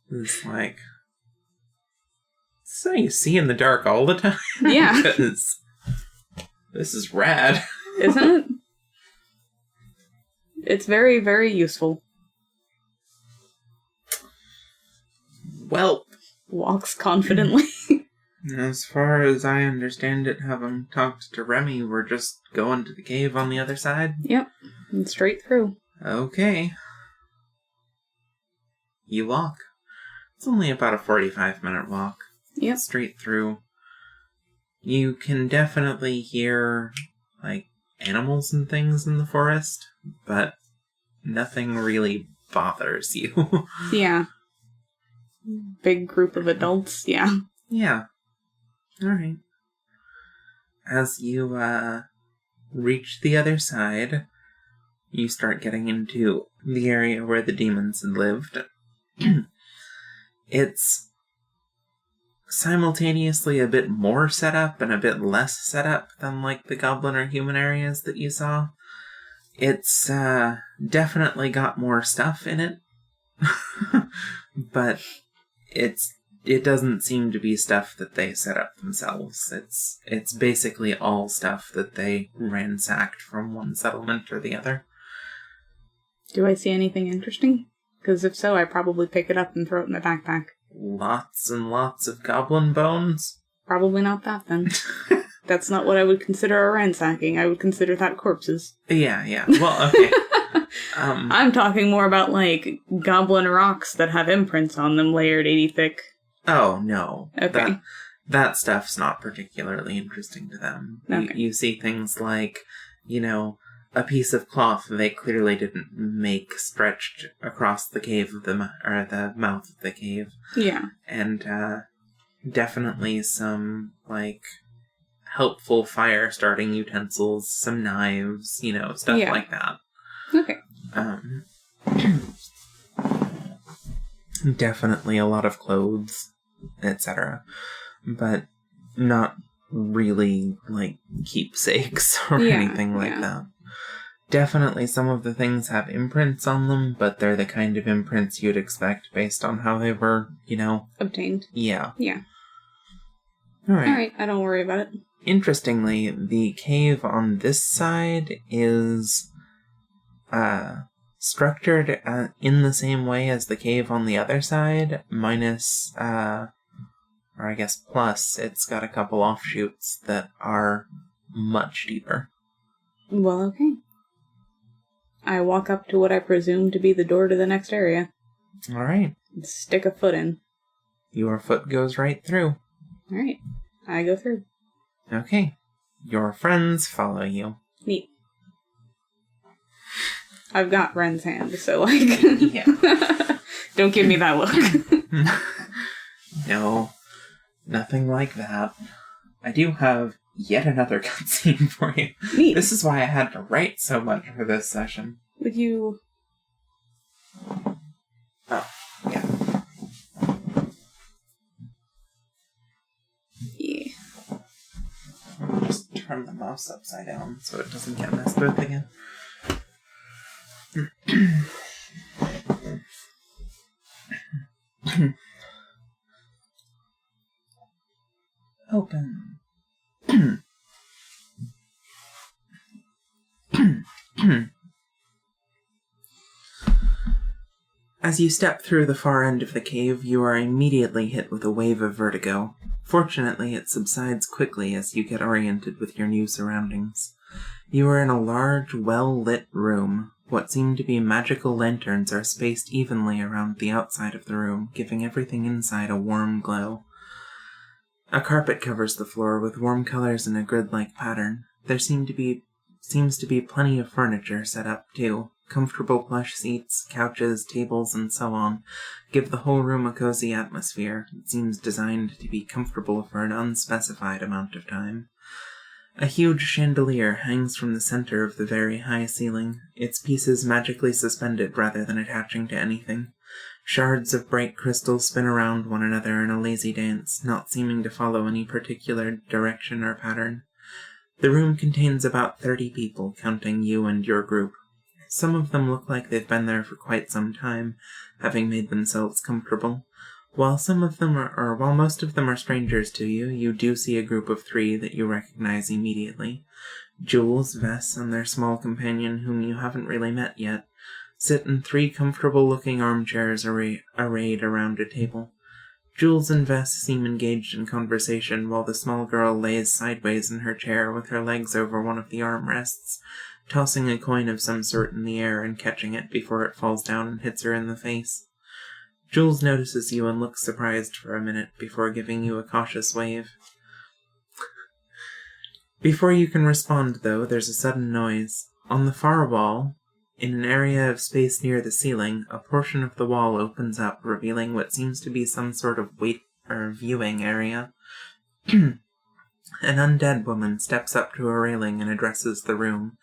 It's like... So you see in the dark all the time? Yeah. Because this is rad. Isn't it? It's very, very useful. Well... Walks confidently. As far as I understand it, having talked to Remy, we're just going to the cave on the other side? Yep. And straight through. Okay. You walk. It's only about a 45-minute walk. Yep. Straight through. You can definitely hear, animals and things in the forest, but nothing really bothers you. Yeah. Big group of adults, yeah. Yeah. Alright. As you, reach the other side, you start getting into the area where the demons had lived. It's simultaneously a bit more set up and a bit less set up than, the goblin or human areas that you saw. It's, definitely got more stuff in it. But it doesn't seem to be stuff that they set up themselves. It's basically all stuff that they ransacked from one settlement or the other. Do I see anything interesting? Because if so, I probably pick it up and throw it in my backpack. lots and lots of goblin bones? Probably not that, then. That's not what I would consider a ransacking. I would consider that corpses. Yeah. Well, okay. I'm talking more about, like, goblin rocks that have imprints on them layered 80 thick. Oh, no. Okay. That stuff's not particularly interesting to them. Okay. You see things like, a piece of cloth they clearly didn't make stretched across the cave of the mouth of the cave. Yeah. And definitely some, like, helpful fire-starting utensils, some knives, stuff like that. Okay. Definitely a lot of clothes, etc. But not really, like, keepsakes or anything like that. Definitely some of the things have imprints on them, but they're the kind of imprints you'd expect based on how they were, obtained. Yeah. Yeah. Alright, I don't worry about it. Interestingly, the cave on this side is structured in the same way as the cave on the other side, minus, or I guess plus, it's got a couple offshoots that are much deeper. Well, okay. I walk up to what I presume to be the door to the next area. Alright. Stick a foot in. Your foot goes right through. Alright. I go through. Okay. Your friends follow you. Neat. I've got Ren's hand, so, like... Yeah. Don't give me that look. No. Nothing like that. I do have yet another cutscene for you. Neat. This is why I had to write so much for this session. Would you... Oh, yeah. Yeah. Just turn the mouse upside down so it doesn't get messed with again. Open. As you step through the far end of the cave, you are immediately hit with a wave of vertigo. Fortunately, it subsides quickly as you get oriented with your new surroundings. You are in a large, well-lit room. What seem to be magical lanterns are spaced evenly around the outside of the room, giving everything inside a warm glow. A carpet covers the floor with warm colors in a grid-like pattern. There seems to be plenty of furniture set up, too. Comfortable plush seats, couches, tables, and so on give the whole room a cozy atmosphere. It seems designed to be comfortable for an unspecified amount of time. A huge chandelier hangs from the center of the very high ceiling, its pieces magically suspended rather than attaching to anything. Shards of bright crystal spin around one another in a lazy dance, not seeming to follow any particular direction or pattern. The room contains about 30 people, counting you and your group. Some of them look like they've been there for quite some time, having made themselves comfortable. While most of them are strangers to you, you do see a group of 3 that you recognize immediately. Jules, Vess, and their small companion, whom you haven't really met yet, sit in 3 comfortable-looking armchairs arrayed around a table. Jules and Vess seem engaged in conversation, while the small girl lays sideways in her chair with her legs over one of the armrests, tossing a coin of some sort in the air and catching it before it falls down and hits her in the face. Jules notices you and looks surprised for a minute before giving you a cautious wave. Before you can respond, though, there's a sudden noise. On the far wall, in an area of space near the ceiling, a portion of the wall opens up, revealing what seems to be some sort of viewing area. An undead woman steps up to a railing and addresses the room.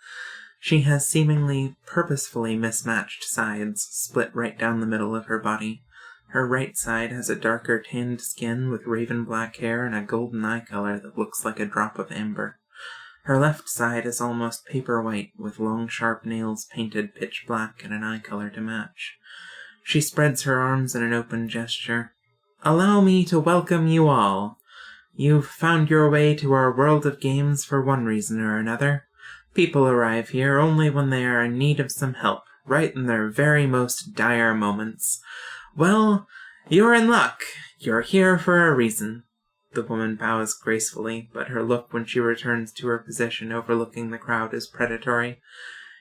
She has seemingly purposefully mismatched sides, split right down the middle of her body. Her right side has a darker tanned skin with raven black hair and a golden eye color that looks like a drop of amber. Her left side is almost paper white, with long sharp nails painted pitch black and an eye color to match. She spreads her arms in an open gesture. "Allow me to welcome you all. You've found your way to our world of games for one reason or another. People arrive here only when they are in need of some help, right in their very most dire moments. Well, You're in luck. You're here for a reason. The woman bows gracefully, but her look when she returns to her position overlooking the crowd is predatory.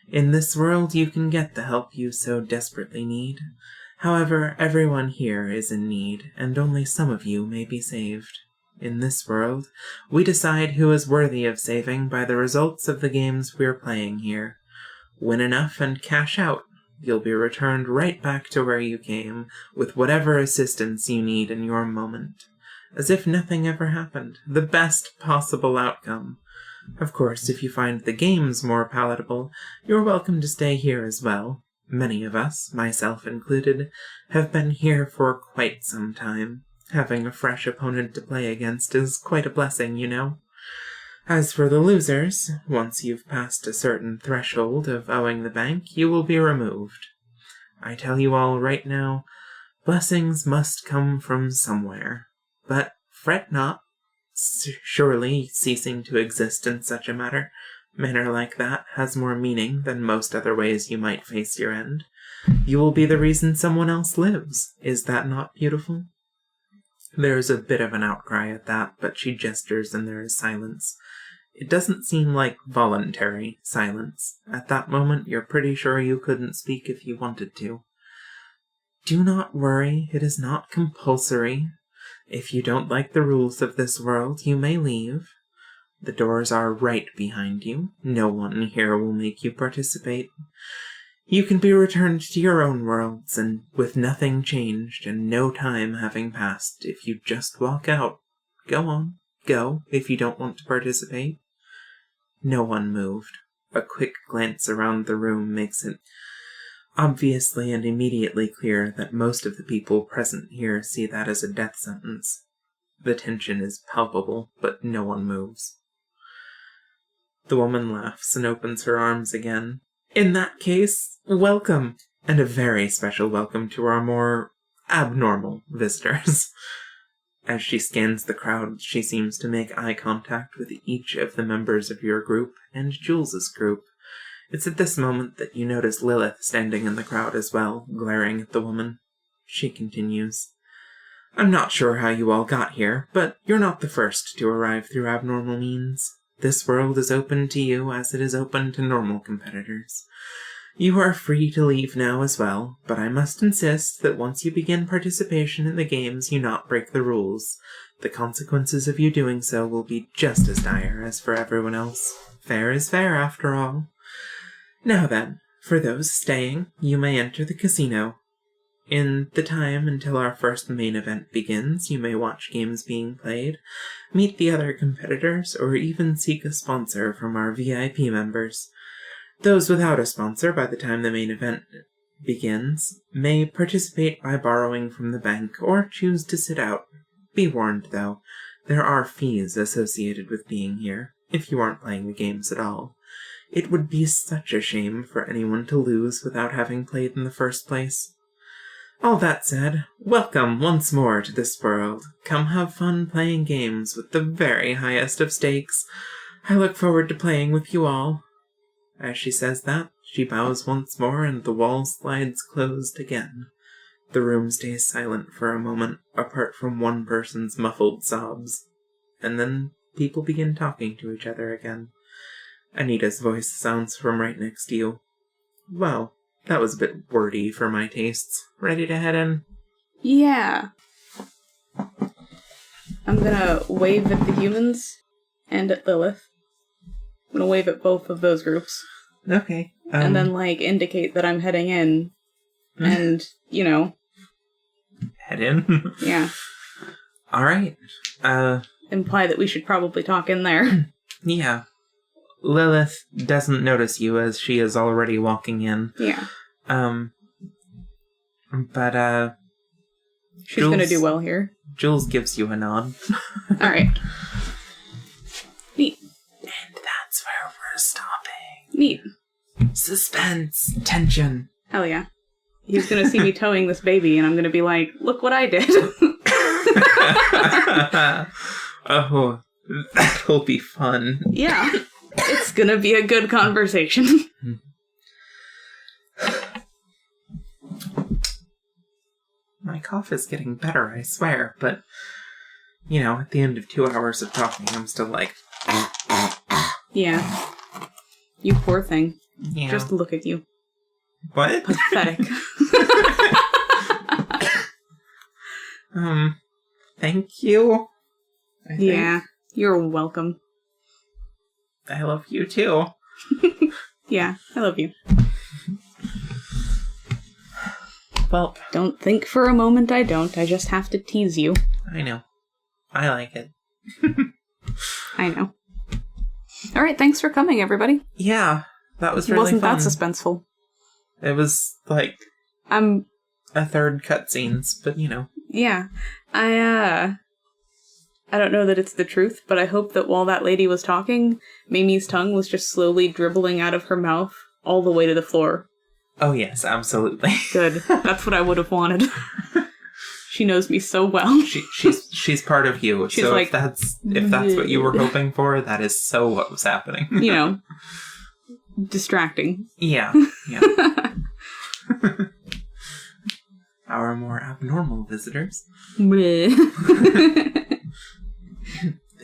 In this world, you can get the help you so desperately need. However, everyone here is in need, and only some of you may be saved. In this world, we decide who is worthy of saving by the results of the games we're playing here. Win enough and cash out. You'll be returned right back to where you came, with whatever assistance you need in your moment. As if nothing ever happened. The best possible outcome. Of course, if you find the games more palatable, you're welcome to stay here as well. Many of us, myself included, have been here for quite some time. Having a fresh opponent to play against is quite a blessing, you know. As for the losers, once you've passed a certain threshold of owing the bank, you will be removed. I tell you all right now, blessings must come from somewhere. But fret not. Surely, ceasing to exist in such a manner like that has more meaning than most other ways you might face your end. You will be the reason someone else lives. Is that not beautiful? There's a bit of an outcry at that, but she gestures and there is silence. It doesn't seem like voluntary silence. At that moment, you're pretty sure you couldn't speak if you wanted to. Do not worry, it is not compulsory. If you don't like the rules of this world, you may leave. The doors are right behind you. No one here will make you participate. You can be returned to your own worlds, and with nothing changed, and no time having passed, if you just walk out. Go on. Go, if you don't want to participate. No one moved. A quick glance around the room makes it obviously and immediately clear that most of the people present here see that as a death sentence. The tension is palpable, but no one moves. The woman laughs and opens her arms again. In that case, welcome, and a very special welcome to our more abnormal visitors. As she scans the crowd, she seems to make eye contact with each of the members of your group and Jules's group. It's at this moment that you notice Lilith standing in the crowd as well, glaring at the woman. She continues. I'm not sure how you all got here, but you're not the first to arrive through abnormal means. This world is open to you as it is open to normal competitors. You are free to leave now as well, but I must insist that once you begin participation in the games, you not break the rules. The consequences of you doing so will be just as dire as for everyone else. Fair is fair, after all. Now then, for those staying, you may enter the casino. In the time until our first main event begins, you may watch games being played, meet the other competitors, or even seek a sponsor from our VIP members. Those without a sponsor by the time the main event begins may participate by borrowing from the bank or choose to sit out. Be warned, though, there are fees associated with being here, if you aren't playing the games at all. It would be such a shame for anyone to lose without having played in the first place. All that said, welcome once more to this world. Come have fun playing games with the very highest of stakes. I look forward to playing with you all. As she says that, she bows once more and the wall slides closed again. The room stays silent for a moment, apart from one person's muffled sobs. And then people begin talking to each other again. Anita's voice sounds from right next to you. Well, that was a bit wordy for my tastes. Ready to head in? Yeah. I'm gonna wave at the humans and at Lilith. I'm gonna wave at both of those groups. Okay. And then, indicate that I'm heading in. And, Head in? Yeah. Alright. Imply that we should probably talk in there. Yeah. Lilith doesn't notice you as she is already walking in. Yeah. But she's gonna do well here. Jules gives you a nod. Alright. Neat. And that's where we're stopping. Neat. Suspense. Tension. Hell yeah. He's gonna see me towing this baby and I'm gonna be like, look what I did. Oh, that'll be fun. Yeah. It's gonna be a good conversation. My cough is getting better, I swear, but, at the end of 2 hours of talking, I'm still like... Yeah. You poor thing. Yeah. Just look at you. What? Pathetic. Thank you. I think. Yeah, you're welcome. I love you, too. Yeah, I love you. Well... Don't think for a moment I don't. I just have to tease you. I know. I like it. I know. Alright, thanks for coming, everybody. Yeah, that was It really wasn't fun. that suspenseful. It was, like... a third cutscenes, but Yeah. I don't know that it's the truth, but I hope that while that lady was talking, Mimi's tongue was just slowly dribbling out of her mouth all the way to the floor. Oh yes, absolutely. Good. That's what I would have wanted. She knows me so well. She's part of you. She's so like, if that's what you were hoping for, that is so what was happening. Distracting. Yeah. Our more abnormal visitors. They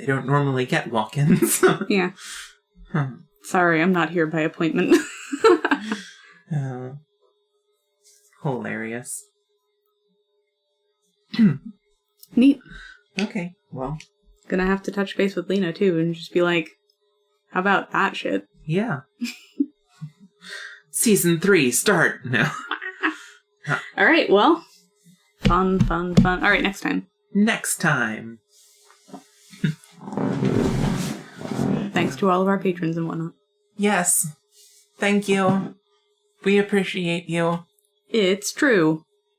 don't normally get walk-ins. Yeah. Sorry, I'm not here by appointment. Hilarious. Neat. Okay, well. Gonna have to touch base with Lena, too, and just be like, how about that shit? Yeah. Season 3, start! No. Alright, well. Fun. Alright, next time. Next time. Thanks to all of our patrons and whatnot. Yes. Thank you. We appreciate you. It's true.